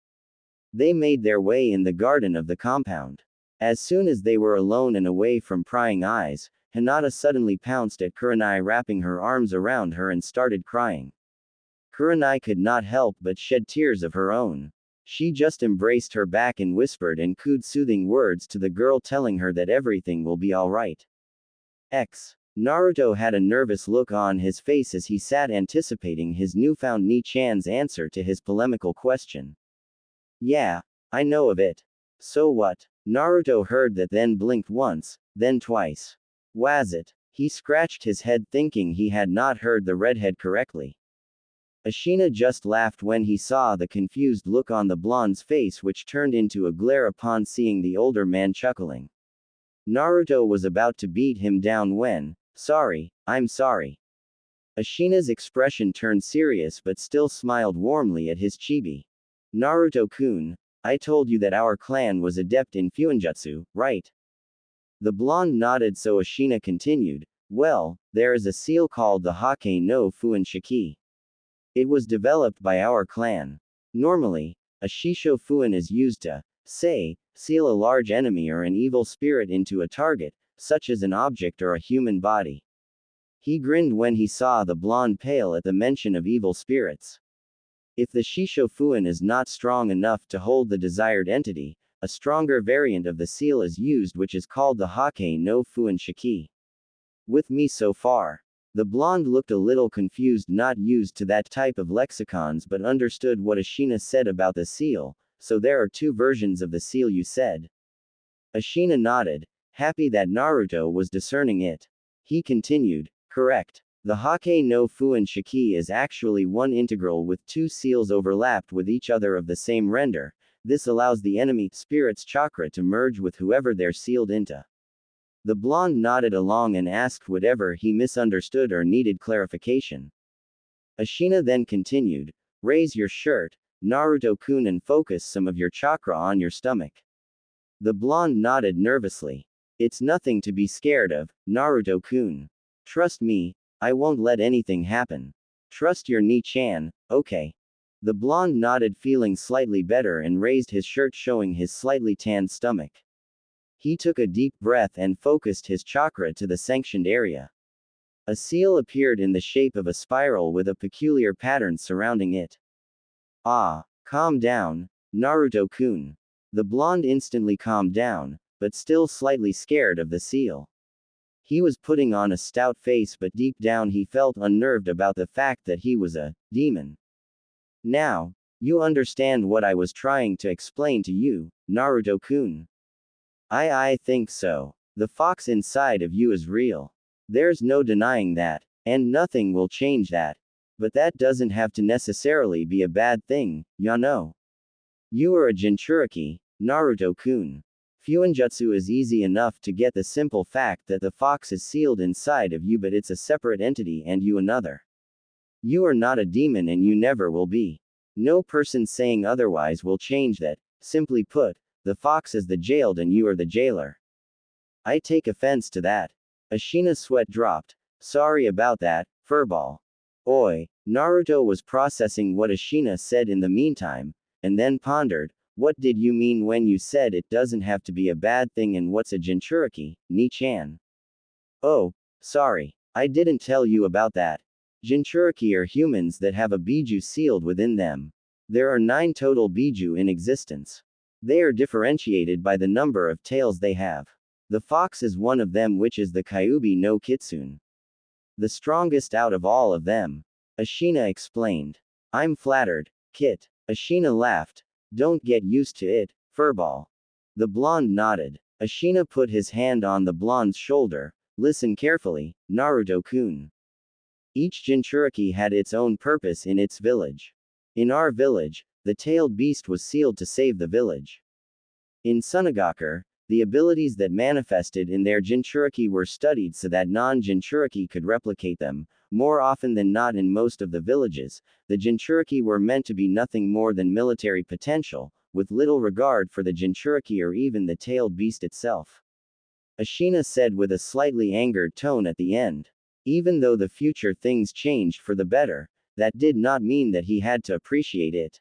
They made their way in the garden of the compound. As soon as they were alone and away from prying eyes, Hinata suddenly pounced at Kurenai, wrapping her arms around her and started crying. Kurenai could not help but shed tears of her own. She just embraced her back and whispered and cooed soothing words to the girl, telling her that everything will be alright. Naruto had a nervous look on his face as he sat anticipating his newfound Ni-chan's answer to his polemical question. "Yeah, I know of it. So what?" Naruto heard that, then blinked once, then twice. "Was it?" He scratched his head, thinking he had not heard the redhead correctly. Ashina just laughed when he saw the confused look on the blonde's face, which turned into a glare upon seeing the older man chuckling. Naruto was about to beat him down when, "Sorry, I'm sorry." Ashina's expression turned serious but still smiled warmly at his chibi. "Naruto-kun, I told you that our clan was adept in fuinjutsu, right?" The blonde nodded, so Ashina continued, "Well, there is a seal called the Hake no Fuin Shiki. It was developed by our clan. Normally, a Shisho Fuin is used to, say, seal a large enemy or an evil spirit into a target, such as an object or a human body." He grinned when he saw the blonde pale at the mention of evil spirits. If the Shishofuin is not strong enough to hold the desired entity, a stronger variant of the seal is used, which is called the Hake no Fuin Shiki. With me so far. The blonde looked a little confused, not used to that type of lexicons, but understood what Ashina said about the seal. So there are two versions of the seal, you said? Ashina nodded, happy that Naruto was discerning it. He continued, correct. The Hake no Fuin Shiki is actually one integral with two seals overlapped with each other of the same render. This allows the enemy spirit's chakra to merge with whoever they're sealed into. The blonde nodded along and asked whatever he misunderstood or needed clarification. Ashina then continued, raise your shirt, Naruto-kun, and focus some of your chakra on your stomach. The blonde nodded nervously. It's nothing to be scared of, Naruto-kun. Trust me, I won't let anything happen. Trust your Ni-chan, okay? The blonde nodded, feeling slightly better, and raised his shirt, showing his slightly tanned stomach. He took a deep breath and focused his chakra to the sanctioned area. A seal appeared in the shape of a spiral with a peculiar pattern surrounding it. Ah, calm down, Naruto-kun. The blonde instantly calmed down, but still slightly scared of the seal. He was putting on a stout face, but deep down he felt unnerved about the fact that he was a demon. Now, you understand what I was trying to explain to you, Naruto-kun. I think so. The fox inside of you is real. There's no denying that, and nothing will change that. But that doesn't have to necessarily be a bad thing, ya know. You are a Jinchuriki, Naruto-kun. Fuinjutsu is easy enough to get the simple fact that the fox is sealed inside of you, but it's a separate entity and you another. You are not a demon and you never will be. No person saying otherwise will change that. Simply put, the fox is the jailed and you are the jailer. I take offense to that. Ashina's sweat dropped. Sorry about that, furball. Oi, Naruto was processing what Ashina said in the meantime, and then pondered, what did you mean when you said it doesn't have to be a bad thing, and what's a Jinchuriki, Ni-chan? Oh, sorry, I didn't tell you about that. Jinchuriki are humans that have a biju sealed within them. There are 9 total biju in existence. They are differentiated by the number of tails they have. The fox is one of them, which is the Kyubi no Kitsune. The strongest out of all of them. Ashina explained. I'm flattered, Kit. Ashina laughed. Don't get used to it, furball. The blonde nodded. Ashina put his hand on the blonde's shoulder. Listen carefully, Naruto-kun. Each Jinchuriki had its own purpose in its village. In our village, the tailed beast was sealed to save the village. In Sunagakur, the abilities that manifested in their Jinchuriki were studied so that non-Jinchuriki could replicate them. More often than not, in most of the villages, the Jinchuriki were meant to be nothing more than military potential, with little regard for the Jinchuriki or even the tailed beast itself. Ashina said with a slightly angered tone at the end. Even though the future things changed for the better, that did not mean that he had to appreciate it.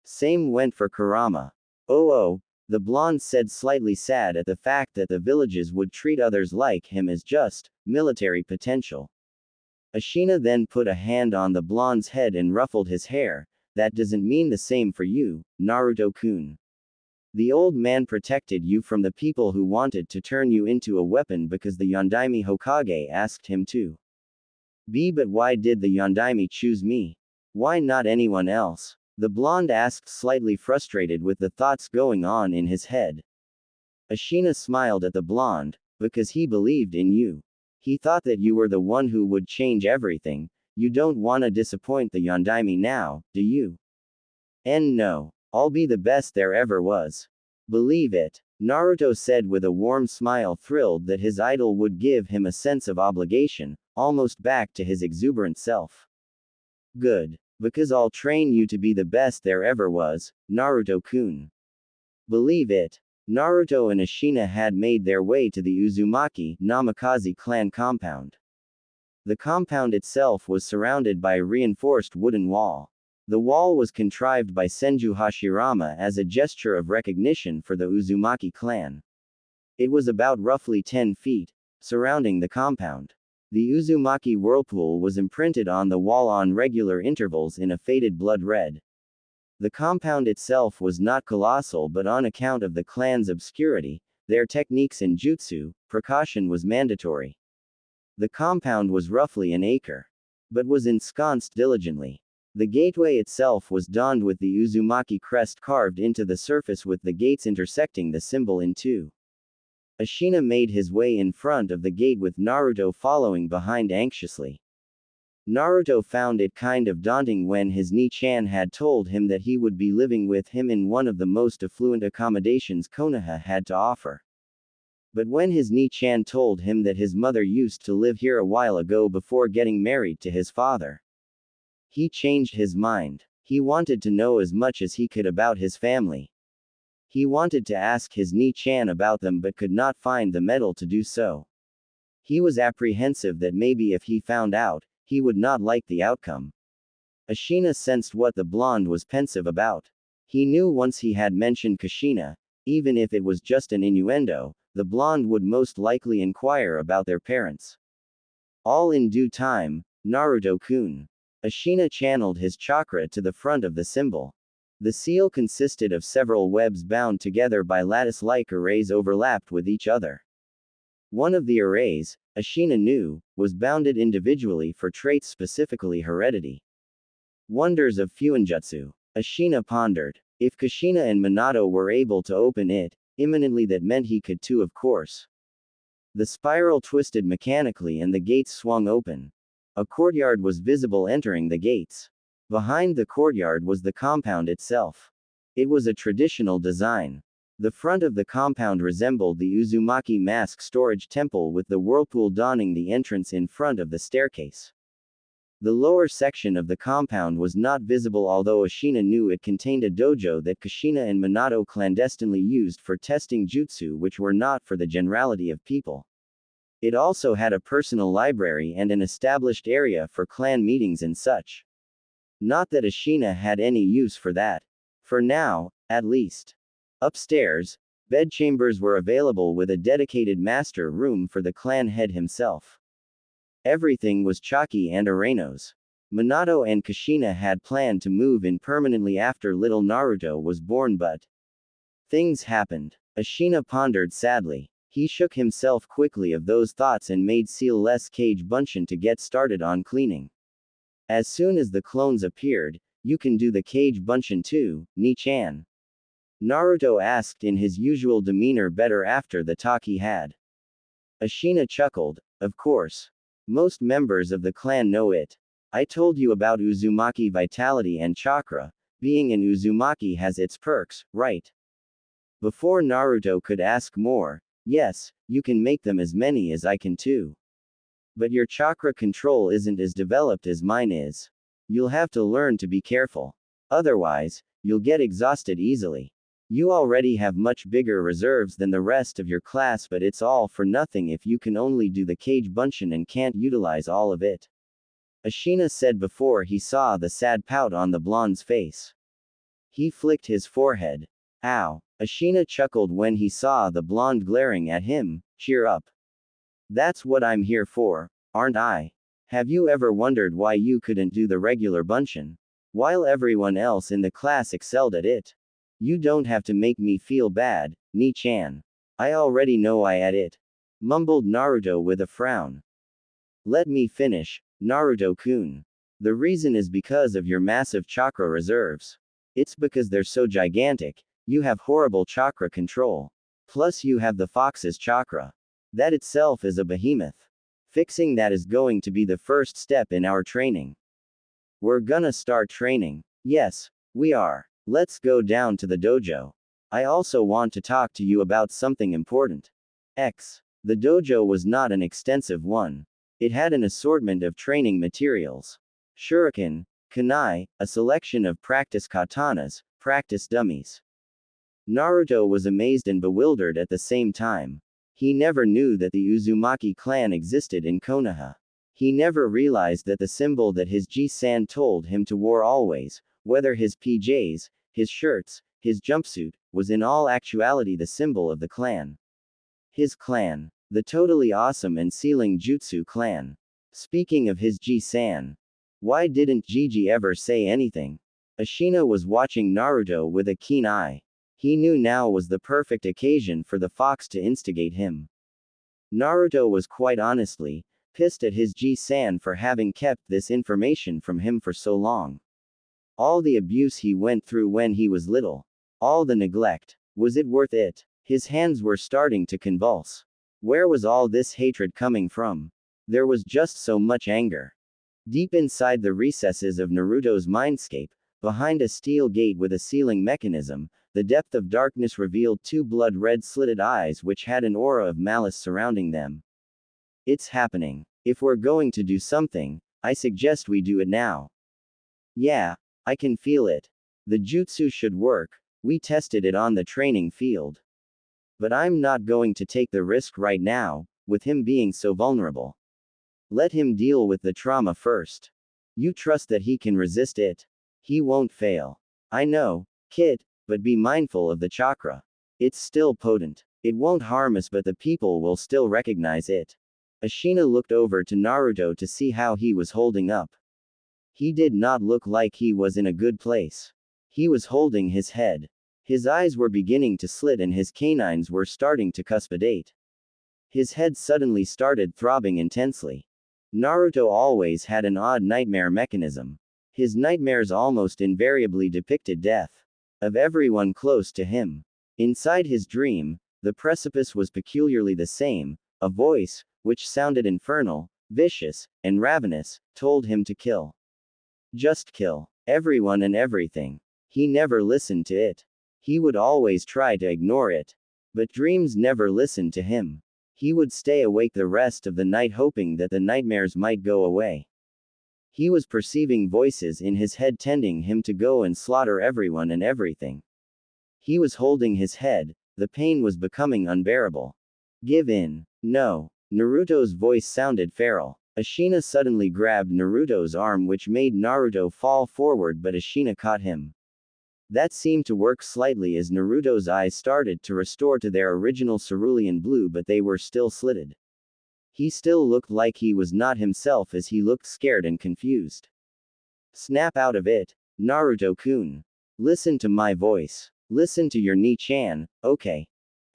Same went for Kurama. Oh, the blonde said, slightly sad at the fact that the villages would treat others like him as just military potential. Ashina then put a hand on the blonde's head and ruffled his hair. That doesn't mean the same for you, Naruto-kun. The old man protected you from the people who wanted to turn you into a weapon because the Yondaime Hokage asked him to. But why did the Yondaime choose me? Why not anyone else? The blonde asked, slightly frustrated with the thoughts going on in his head. Ashina smiled at the blonde, because he believed in you. He thought that you were the one who would change everything. You don't want to disappoint the Yondaime now, do you? No. I'll be the best there ever was. Believe it, Naruto said with a warm smile, thrilled that his idol would give him a sense of obligation, almost back to his exuberant self. Good. Because I'll train you to be the best there ever was, Naruto-kun. Believe it. Naruto and Ashina had made their way to the Uzumaki Namikaze clan compound. The compound itself was surrounded by a reinforced wooden wall. The wall was contrived by Senju Hashirama as a gesture of recognition for the Uzumaki clan. It was about roughly 10 feet, surrounding the compound. The Uzumaki whirlpool was imprinted on the wall on regular intervals in a faded blood red. The compound itself was not colossal, but on account of the clan's obscurity, their techniques and jutsu, precaution was mandatory. The compound was roughly an acre, but was ensconced diligently. The gateway itself was donned with the Uzumaki crest carved into the surface with the gates intersecting the symbol in two. Ashina made his way in front of the gate with Naruto following behind anxiously. Naruto found it kind of daunting when his Ni-chan had told him that he would be living with him in one of the most affluent accommodations Konoha had to offer. But when his Ni-chan told him that his mother used to live here a while ago before getting married to his father, he changed his mind. He wanted to know as much as he could about his family. He wanted to ask his Ni-chan about them but could not find the metal to do so. He was apprehensive that maybe if he found out, he would not like the outcome. Ashina sensed what the blonde was pensive about. He knew once he had mentioned Kushina, even if it was just an innuendo, the blonde would most likely inquire about their parents. All in due time, Naruto-kun. Ashina channeled his chakra to the front of the symbol. The seal consisted of several webs bound together by lattice-like arrays overlapped with each other. One of the arrays, Ashina knew, was bounded individually for traits specifically heredity. Wonders of Fuinjutsu. Ashina pondered. If Kushina and Minato were able to open it, imminently that meant he could too, of course. The spiral twisted mechanically and the gates swung open. A courtyard was visible entering the gates. Behind the courtyard was the compound itself. It was a traditional design. The front of the compound resembled the Uzumaki mask storage temple with the whirlpool donning the entrance in front of the staircase. The lower section of the compound was not visible, although Ashina knew it contained a dojo that Kushina and Minato clandestinely used for testing jutsu which were not for the generality of people. It also had a personal library and an established area for clan meetings and such. Not that Ashina had any use for that. For now, at least. Upstairs, bedchambers were available with a dedicated master room for the clan head himself. Everything was Chaki and Areno's. Minato and Kushina had planned to move in permanently after little Naruto was born, but things happened. Ashina pondered sadly. He shook himself quickly of those thoughts and made seal-less Kage Bunshin to get started on cleaning. As soon as the clones appeared, "You can do the Kage Bunshin too, Ni-chan?" Naruto asked in his usual demeanor better after the talk he had. Ashina chuckled. Of course. Most members of the clan know it. I told you about Uzumaki vitality and chakra. Being an Uzumaki has its perks, right? Before Naruto could ask more, yes, you can make them as many as I can too. But your chakra control isn't as developed as mine is. You'll have to learn to be careful. Otherwise, you'll get exhausted easily. You already have much bigger reserves than the rest of your class, but it's all for nothing if you can only do the Kage Bunshin and can't utilize all of it. Ashina said before he saw the sad pout on the blonde's face. He flicked his forehead. Ow. Ashina chuckled when he saw the blonde glaring at him. Cheer up. That's what I'm here for, aren't I? Have you ever wondered why you couldn't do the regular Bunshin? While everyone else in the class excelled at it. You don't have to make me feel bad, Ni-chan. I already know I at it. Mumbled Naruto with a frown. Let me finish, Naruto-kun. The reason is because of your massive chakra reserves. It's because they're so gigantic. You have horrible chakra control. Plus you have the fox's chakra. That itself is a behemoth. Fixing that is going to be the first step in our training. We're gonna start training. Yes, we are. Let's go down to the dojo. I also want to talk to you about something important. The dojo was not an extensive one. It had an assortment of training materials. Shuriken, kunai, a selection of practice katanas, practice dummies. Naruto was amazed and bewildered at the same time. He never knew that the Uzumaki clan existed in Konoha. He never realized that the symbol that his Ji-san told him to wear always, whether his PJs, his shirts, his jumpsuit, was in all actuality the symbol of the clan. His clan. The totally awesome and sealing Jutsu clan. Speaking of his Ji-san. Why didn't Gigi ever say anything? Ashina was watching Naruto with a keen eye. He knew now was the perfect occasion for the fox to instigate him. Naruto was quite honestly pissed at his Ji-san for having kept this information from him for so long. All the abuse he went through when he was little. All the neglect. Was it worth it? His hands were starting to convulse. Where was all this hatred coming from? There was just so much anger. Deep inside the recesses of Naruto's mindscape, behind a steel gate with a sealing mechanism, the depth of darkness revealed two blood-red slitted eyes which had an aura of malice surrounding them. It's happening. If we're going to do something, I suggest we do it now. Yeah, I can feel it. The jutsu should work. We tested it on the training field. But I'm not going to take the risk right now, with him being so vulnerable. Let him deal with the trauma first. You trust that he can resist it. He won't fail. I know, kid, but be mindful of the chakra. It's still potent. It won't harm us, but the people will still recognize it. Ashina looked over to Naruto to see how he was holding up. He did not look like he was in a good place. He was holding his head. His eyes were beginning to slit and his canines were starting to cuspidate. His head suddenly started throbbing intensely. Naruto always had an odd nightmare mechanism. His nightmares almost invariably depicted death of everyone close to him. Inside his dream, the precipice was peculiarly the same. A voice, which sounded infernal, vicious, and ravenous, told him to kill. Just kill everyone and everything. He never listened to it. He would always try to ignore it. But dreams never listened to him. He would stay awake the rest of the night hoping that the nightmares might go away. He was perceiving voices in his head telling him to go and slaughter everyone and everything. He was holding his head, the pain was becoming unbearable. Give in. No. Naruto's voice sounded feral. Ashina suddenly grabbed Naruto's arm, which made Naruto fall forward, but Ashina caught him. That seemed to work slightly as Naruto's eyes started to restore to their original cerulean blue, but they were still slitted. He still looked like he was not himself as he looked scared and confused. Snap out of it, Naruto-kun. Listen to my voice. Listen to your Ni-chan, okay?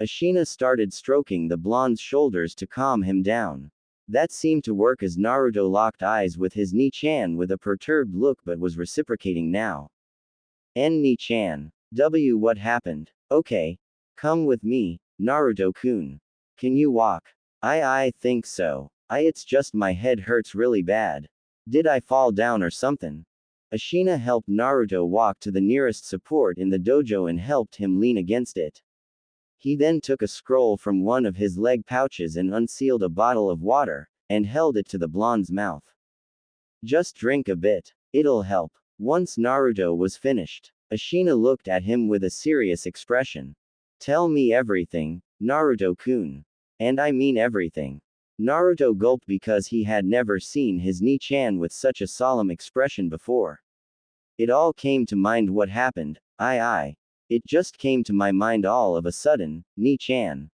Ashina started stroking the blonde's shoulders to calm him down. That seemed to work as Naruto locked eyes with his Ni-chan with a perturbed look but was reciprocating now. Ni-chan. What happened? Okay. Come with me, Naruto-kun. Can you walk? I think so. It's just my head hurts really bad. Did I fall down or something? Ashina helped Naruto walk to the nearest support in the dojo and helped him lean against it. He then took a scroll from one of his leg pouches and unsealed a bottle of water, and held it to the blonde's mouth. Just drink a bit. It'll help. Once Naruto was finished, Ashina looked at him with a serious expression. Tell me everything, Naruto-kun. And I mean everything. Naruto gulped because he had never seen his Ni-chan with such a solemn expression before. It all came to mind what happened. It just came to my mind all of a sudden, Ni-chan.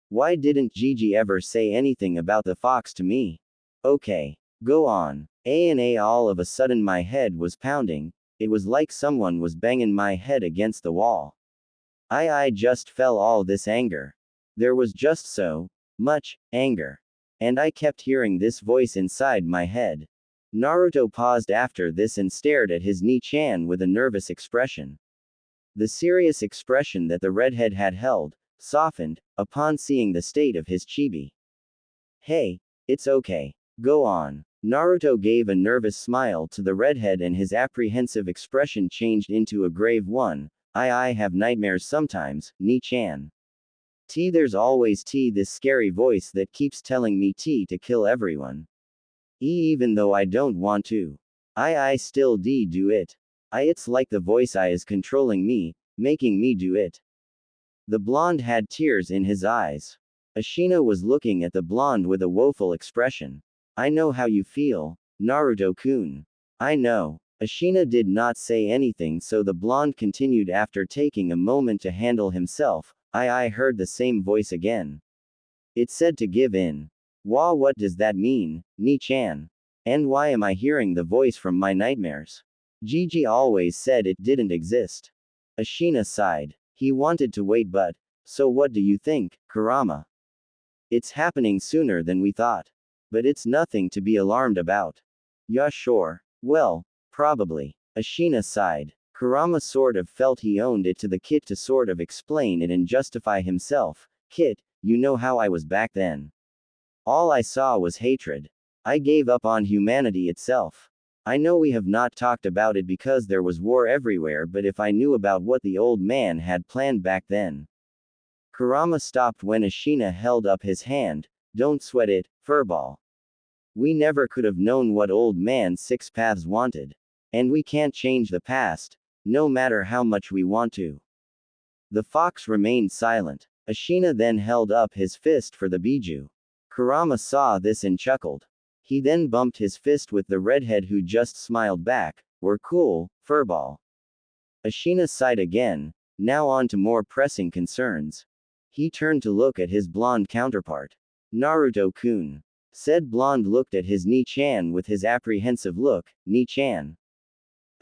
Why didn't Gigi ever say anything about the fox to me? Okay. Go on. All of a sudden my head was pounding. It was like someone was banging my head against the wall. I just felt all this anger. There was just so much anger. And I kept hearing this voice inside my head. Naruto paused after this and stared at his Ni-chan with a nervous expression. The serious expression that the redhead had held softened upon seeing the state of his chibi. Hey, it's okay. Go on. Naruto gave a nervous smile to the redhead and his apprehensive expression changed into a grave one. I have nightmares sometimes, Ni-chan. There's always this scary voice that keeps telling me to kill everyone. Even though I don't want to. I still do it. It's like the voice is controlling me, making me do it. The blonde had tears in his eyes. Ashina was looking at the blonde with a woeful expression. I know how you feel, Naruto-kun. I know. Ashina did not say anything, so the blonde continued after taking a moment to handle himself. I heard the same voice again. It said to give in. What does that mean, Ni-chan? And why am I hearing the voice from my nightmares? Gigi always said it didn't exist. Ashina sighed. He wanted to wait but, so what do you think, Kurama? It's happening sooner than we thought. But it's nothing to be alarmed about. Yeah, sure. Well, probably. Ashina sighed. Kurama sort of felt he owned it to the kid to sort of explain it and justify himself. Kid, you know how I was back then. All I saw was hatred. I gave up on humanity itself. I know we have not talked about it because there was war everywhere, but if I knew about what the old man had planned back then. Kurama stopped when Ashina held up his hand. Don't sweat it, furball. We never could have known what old man Six Paths wanted. And we can't change the past, no matter how much we want to. The fox remained silent. Ashina then held up his fist for the biju. Kurama saw this and chuckled. He then bumped his fist with the redhead who just smiled back. We're cool, furball. Ashina sighed again, now on to more pressing concerns. He turned to look at his blonde counterpart. Naruto-kun. Said blonde looked at his Ni-chan with his apprehensive look. Ni-chan.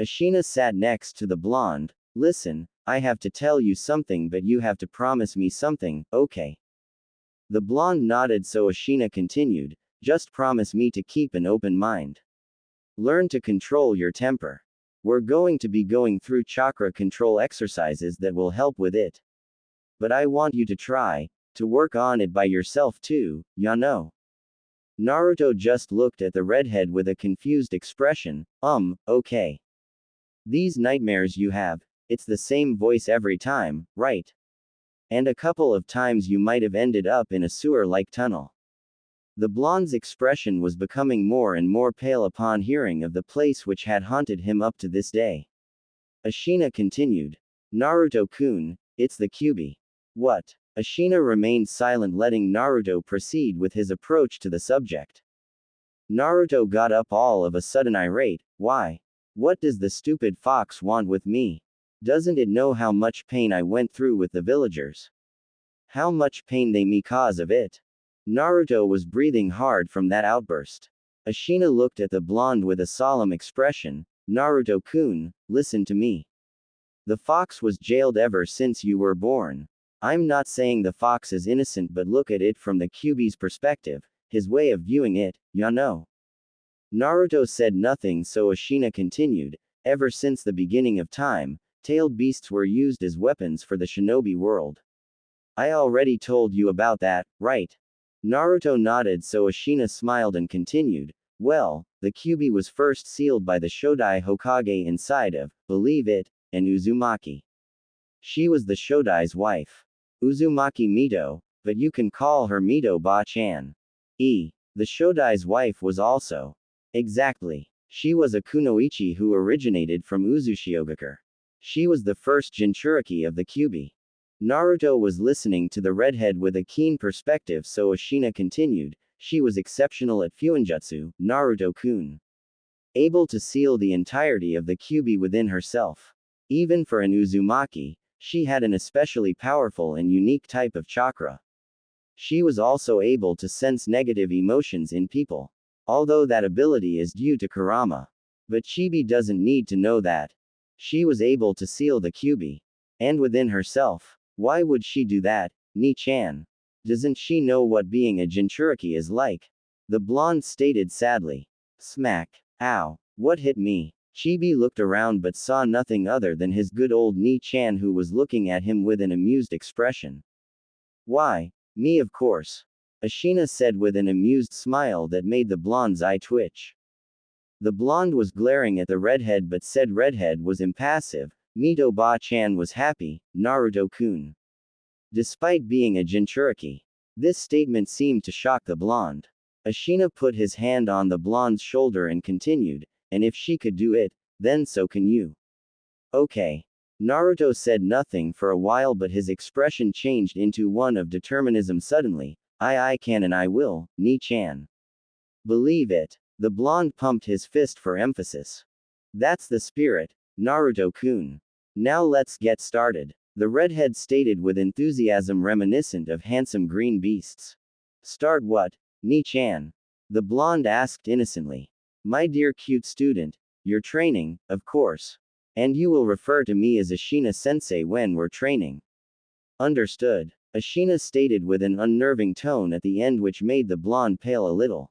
Ashina sat next to the blonde. Listen, I have to tell you something but you have to promise me something, okay? The blonde nodded so Ashina continued. Just promise me to keep an open mind. Learn to control your temper. We're going to be going through chakra control exercises that will help with it. But I want you to try to work on it by yourself too, ya know. Naruto just looked at the redhead with a confused expression. Okay. These nightmares you have, it's the same voice every time, right? And a couple of times you might have ended up in a sewer-like tunnel. The blonde's expression was becoming more and more pale upon hearing of the place which had haunted him up to this day. Ashina continued. Naruto-kun, it's the Kyuubi. What? Ashina remained silent, letting Naruto proceed with his approach to the subject. Naruto got up all of a sudden irate. Why? What does the stupid fox want with me? Doesn't it know how much pain I went through with the villagers? How much pain they me cause of it? Naruto was breathing hard from that outburst. Ashina looked at the blonde with a solemn expression. Naruto-kun, listen to me. The fox was jailed ever since you were born. I'm not saying the fox is innocent, but look at it from the Kyuubi's perspective, his way of viewing it, ya know. Naruto said nothing so Ashina continued. Ever since the beginning of time, tailed beasts were used as weapons for the shinobi world. I already told you about that, right? Naruto nodded so Ashina smiled and continued. Well, the Kyuubi was first sealed by the Shodai Hokage inside of, believe it, an Uzumaki. She was the Shodai's wife. Uzumaki Mito, but you can call her Mito Ba-chan. The Shodai's wife was also. Exactly. She was a kunoichi who originated from Uzushiogakure. She was the first Jinchuriki of the Kyuubi. Naruto was listening to the redhead with a keen perspective so Ashina continued. She was exceptional at Fuinjutsu, Naruto-kun. Able to seal the entirety of the Kyuubi within herself. Even for an Uzumaki, she had an especially powerful and unique type of chakra. She was also able to sense negative emotions in people. Although that ability is due to Kurama. But Chibi doesn't need to know that. She was able to seal the Kyuubi. And within herself. Why would she do that, Ni-chan? Doesn't she know what being a Jinchuriki is like? The blonde stated sadly. Smack. Ow. What hit me? Chibi looked around but saw nothing other than his good old Ni-chan who was looking at him with an amused expression. Why, me of course. Ashina said with an amused smile that made the blonde's eye twitch. The blonde was glaring at the redhead but said redhead was impassive. Mito Ba-chan was happy, Naruto-kun. Despite being a Jinchuriki. This statement seemed to shock the blonde. Ashina put his hand on the blonde's shoulder and continued, and if she could do it, then so can you. Okay. Naruto said nothing for a while but his expression changed into one of determinism suddenly. I can and I will, Ni-chan. Believe it. The blonde pumped his fist for emphasis. That's the spirit, Naruto-kun. Now let's get started. The redhead stated with enthusiasm reminiscent of handsome green beasts. Start what? Ni-chan. The blonde asked innocently. My dear cute student, you're training, of course. And you will refer to me as Ashina-sensei when we're training. Understood. Ashina stated with an unnerving tone at the end which made the blonde pale a little.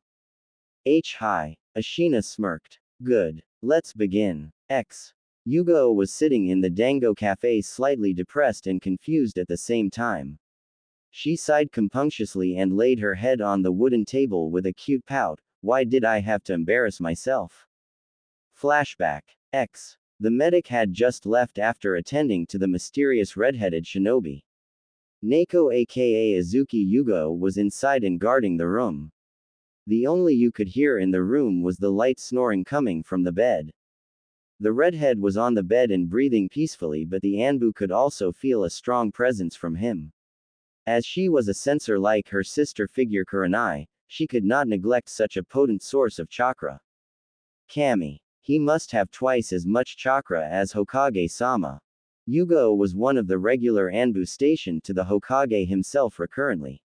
Hi. Ashina smirked. Good. Let's begin. Yugao was sitting in the Dango cafe slightly depressed and confused at the same time. She sighed compunctiously and laid her head on the wooden table with a cute pout. Why did I have to embarrass myself? Flashback. The medic had just left after attending to the mysterious red-headed shinobi. Neko aka Azuki Yugao was inside and guarding the room. The only you could hear in the room was the light snoring coming from the bed. The redhead was on the bed and breathing peacefully, but the Anbu could also feel a strong presence from him. As she was a sensor like her sister figure Kurenai, she could not neglect such a potent source of chakra. Kami. He must have twice as much chakra as Hokage-sama. Yugao was one of the regular Anbu stationed to the Hokage himself recurrently.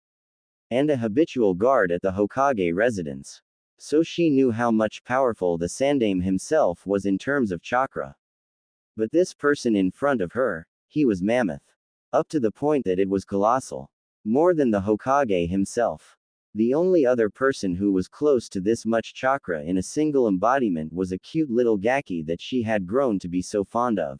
And a habitual guard at the Hokage residence. So she knew how much powerful the Sandaime himself was in terms of chakra. But this person in front of her, he was mammoth. Up to the point that it was colossal. More than the Hokage himself. The only other person who was close to this much chakra in a single embodiment was a cute little Gaki that she had grown to be so fond of.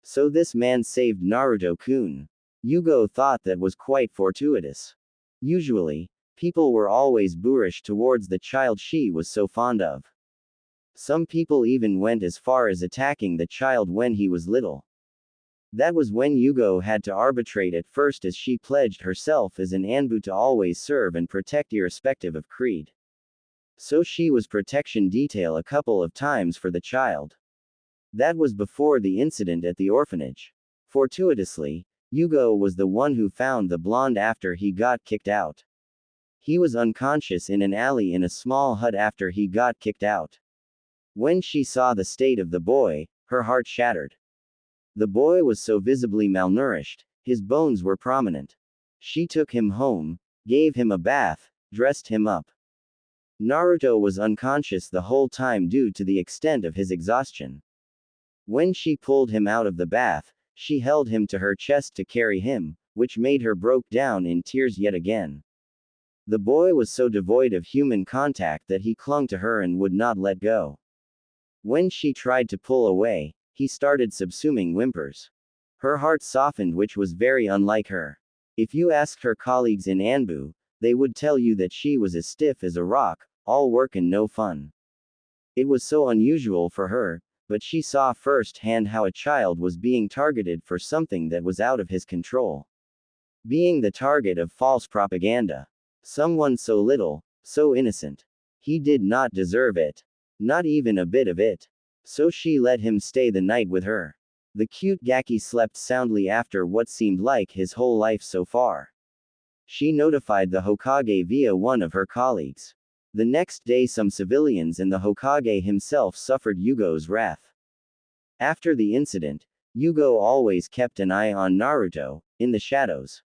So this man saved Naruto-kun. Yugao thought that was quite fortuitous. Usually, people were always boorish towards the child she was so fond of. Some people even went as far as attacking the child when he was little. That was when Yugao had to arbitrate at first, as she pledged herself as an Anbu to always serve and protect irrespective of creed. So she was protection detail a couple of times for the child. That was before the incident at the orphanage. Fortuitously, Yugao was the one who found the blonde after he got kicked out. He was unconscious in an alley in a small hut after he got kicked out. When she saw the state of the boy, her heart shattered. The boy was so visibly malnourished, his bones were prominent. She took him home, gave him a bath, dressed him up. Naruto was unconscious the whole time due to the extent of his exhaustion. When she pulled him out of the bath, she held him to her chest to carry him, which made her broke down in tears yet again. The boy was so devoid of human contact that he clung to her and would not let go. When she tried to pull away, he started subsuming whimpers. Her heart softened, which was very unlike her. If you asked her colleagues in Anbu, they would tell you that she was as stiff as a rock, all work and no fun. It was so unusual for her, but she saw firsthand how a child was being targeted for something that was out of his control. Being the target of false propaganda. Someone so little, so innocent. He did not deserve it. Not even a bit of it. So she let him stay the night with her. The cute Gaki slept soundly after what seemed like his whole life so far. She notified the Hokage via one of her colleagues. The next day some civilians and the Hokage himself suffered Yugo's wrath. After the incident, Yugao always kept an eye on Naruto, in the shadows.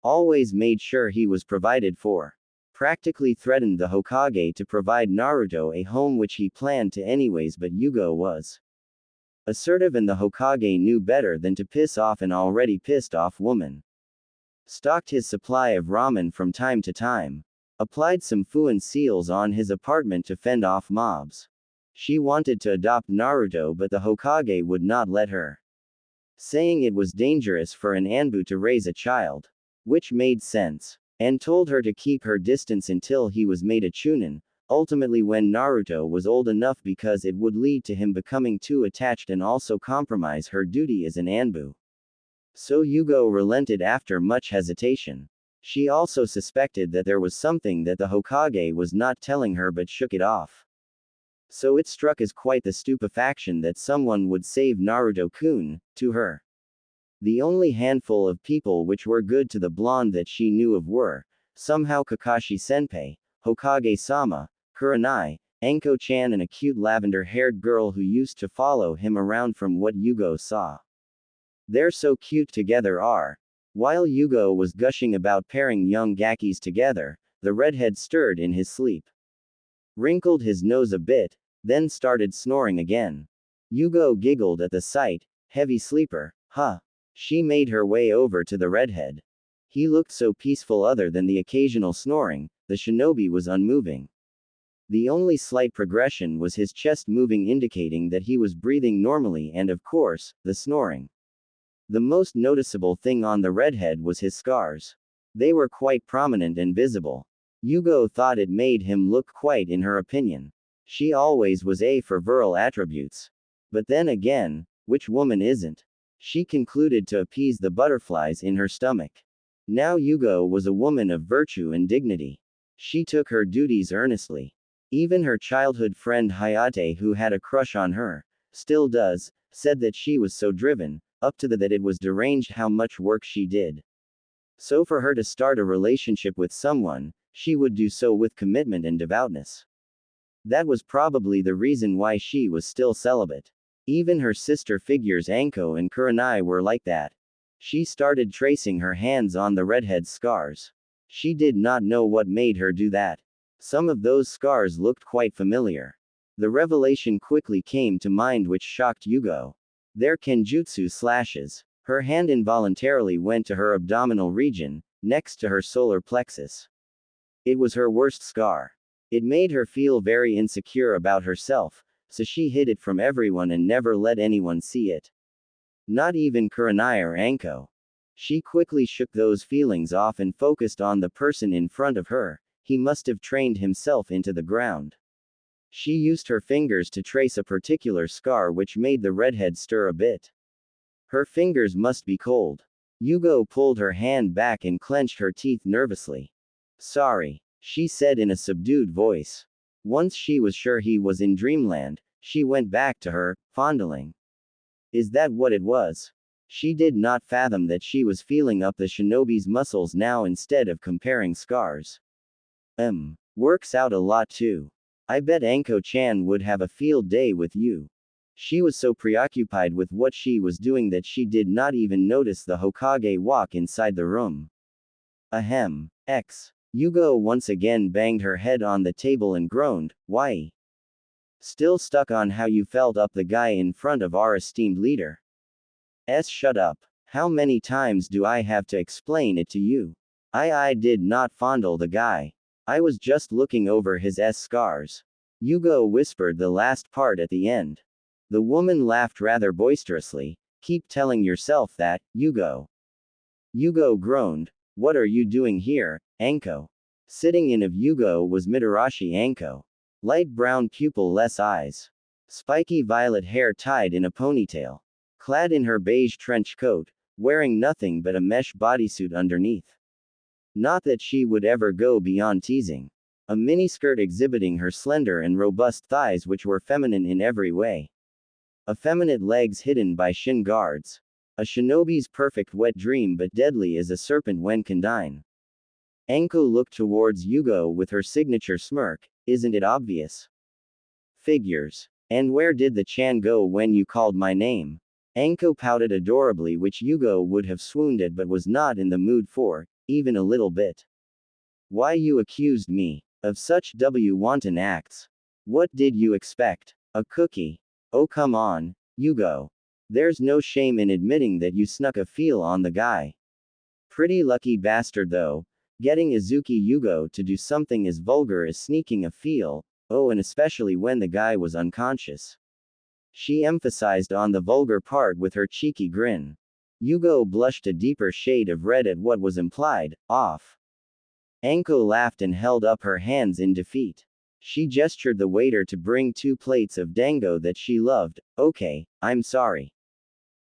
Always made sure he was provided for. Practically threatened the Hokage to provide Naruto a home, which he planned to anyways, but Yugao was assertive and the Hokage knew better than to piss off an already pissed off woman. Stocked his supply of ramen from time to time. Applied some fuan seals on his apartment to fend off mobs. She wanted to adopt Naruto, but the Hokage would not let her, saying it was dangerous for an Anbu to raise a child. Which made sense. And told her to keep her distance until he was made a chunin, ultimately when Naruto was old enough, because it would lead to him becoming too attached and also compromise her duty as an Anbu. So Yugao relented after much hesitation. She also suspected that there was something that the Hokage was not telling her but shook it off. So it struck as quite the stupefaction that someone would save Naruto-kun, to her. The only handful of people which were good to the blonde that she knew of were, somehow Kakashi-senpai, Hokage-sama, Kurenai, Anko-chan and a cute lavender-haired girl who used to follow him around from what Yugao saw. They're so cute together are. While Yugao was gushing about pairing young Gakis together, The redhead stirred in his sleep, wrinkled his nose a bit, then started snoring again. Yugao giggled at the sight. Heavy sleeper, huh? She made her way over to the redhead. He looked so peaceful other than the occasional snoring, the shinobi was unmoving. The only slight progression was his chest moving, indicating that he was breathing normally, and of course, the snoring. The most noticeable thing on the redhead was his scars. They were quite prominent and visible. Yugao thought it made him look quite, in her opinion. She always was a for virile attributes. But then again, which woman isn't? She concluded to appease the butterflies in her stomach. Now Yugao was a woman of virtue and dignity. She took her duties earnestly. Even her childhood friend Hayate, who had a crush on her, still does, said that she was so driven, up to that it was deranged how much work she did. So for her to start a relationship with someone, she would do so with commitment and devoutness. That was probably the reason why she was still celibate. Even her sister figures Anko and Kurenai were like that. She started tracing her hands on the redhead's scars. She did not know what made her do that. Some of those scars looked quite familiar. The revelation quickly came to mind, which shocked Yugao. Their kenjutsu slashes. Her hand involuntarily went to her abdominal region, next to her solar plexus. It was her worst scar. It made her feel very insecure about herself, so she hid it from everyone and never let anyone see it. Not even Kurenai or Anko. She quickly shook those feelings off and focused on the person in front of her. He must have trained himself into the ground. She used her fingers to trace a particular scar, which made the redhead stir a bit. Her fingers must be cold. Yugao pulled her hand back and clenched her teeth nervously. Sorry, she said in a subdued voice. Once she was sure he was in dreamland, she went back to her, fondling. Is that what it was? She did not fathom that she was feeling up the shinobi's muscles now instead of comparing scars. Works out a lot too. I bet Anko-chan would have a field day with you. She was so preoccupied with what she was doing that she did not even notice the Hokage walk inside the room. Ahem. Yugao once again banged her head on the table and groaned, why? Still stuck on how you felt up the guy in front of our esteemed leader? Shut up. How many times do I have to explain it to you? I did not fondle the guy. I was just looking over his scars. Yugao whispered the last part at the end. The woman laughed rather boisterously. Keep telling yourself that, Yugao. Yugao groaned. What are you doing here, Anko? Sitting in of Yugao was Mitarashi Anko. Light brown pupil-less eyes. Spiky violet hair tied in a ponytail. Clad in her beige trench coat, wearing nothing but a mesh bodysuit underneath. Not that she would ever go beyond teasing. A miniskirt exhibiting her slender and robust thighs, which were feminine in every way. Effeminate legs hidden by shin guards. A shinobi's perfect wet dream, but deadly as a serpent when condign. Anko looked towards Yugao with her signature smirk. Isn't it obvious? Figures. And where did the Chan go when you called my name? Anko pouted adorably, which Yugao would have swooned at but was not in the mood for, even a little bit. Why, you accused me of such wanton acts. What did you expect? A cookie? Oh come on, Yugao. There's no shame in admitting that you snuck a feel on the guy. Pretty lucky bastard though, getting Izuki Yugao to do something as vulgar as sneaking a feel, oh, and especially when the guy was unconscious. She emphasized on the vulgar part with her cheeky grin. Yugao blushed a deeper shade of red at what was implied. Off. Anko laughed and held up her hands in defeat. She gestured the waiter to bring 2 plates of dango that she loved. Okay, I'm sorry.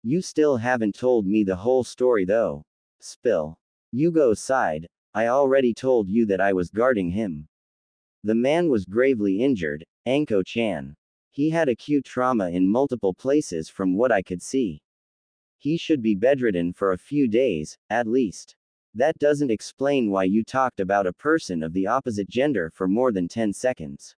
You still haven't told me the whole story though. Spill. Yugao sighed. I already told you that I was guarding him. The man was gravely injured, Anko-chan. He had acute trauma in multiple places from what I could see. He should be bedridden for a few days, at least. That doesn't explain why you talked about a person of the opposite gender for more than 10 seconds.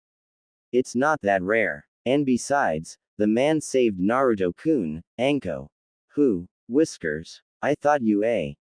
It's not that rare. And besides, the man saved Naruto-kun, Anko. Who? Whiskers. I thought you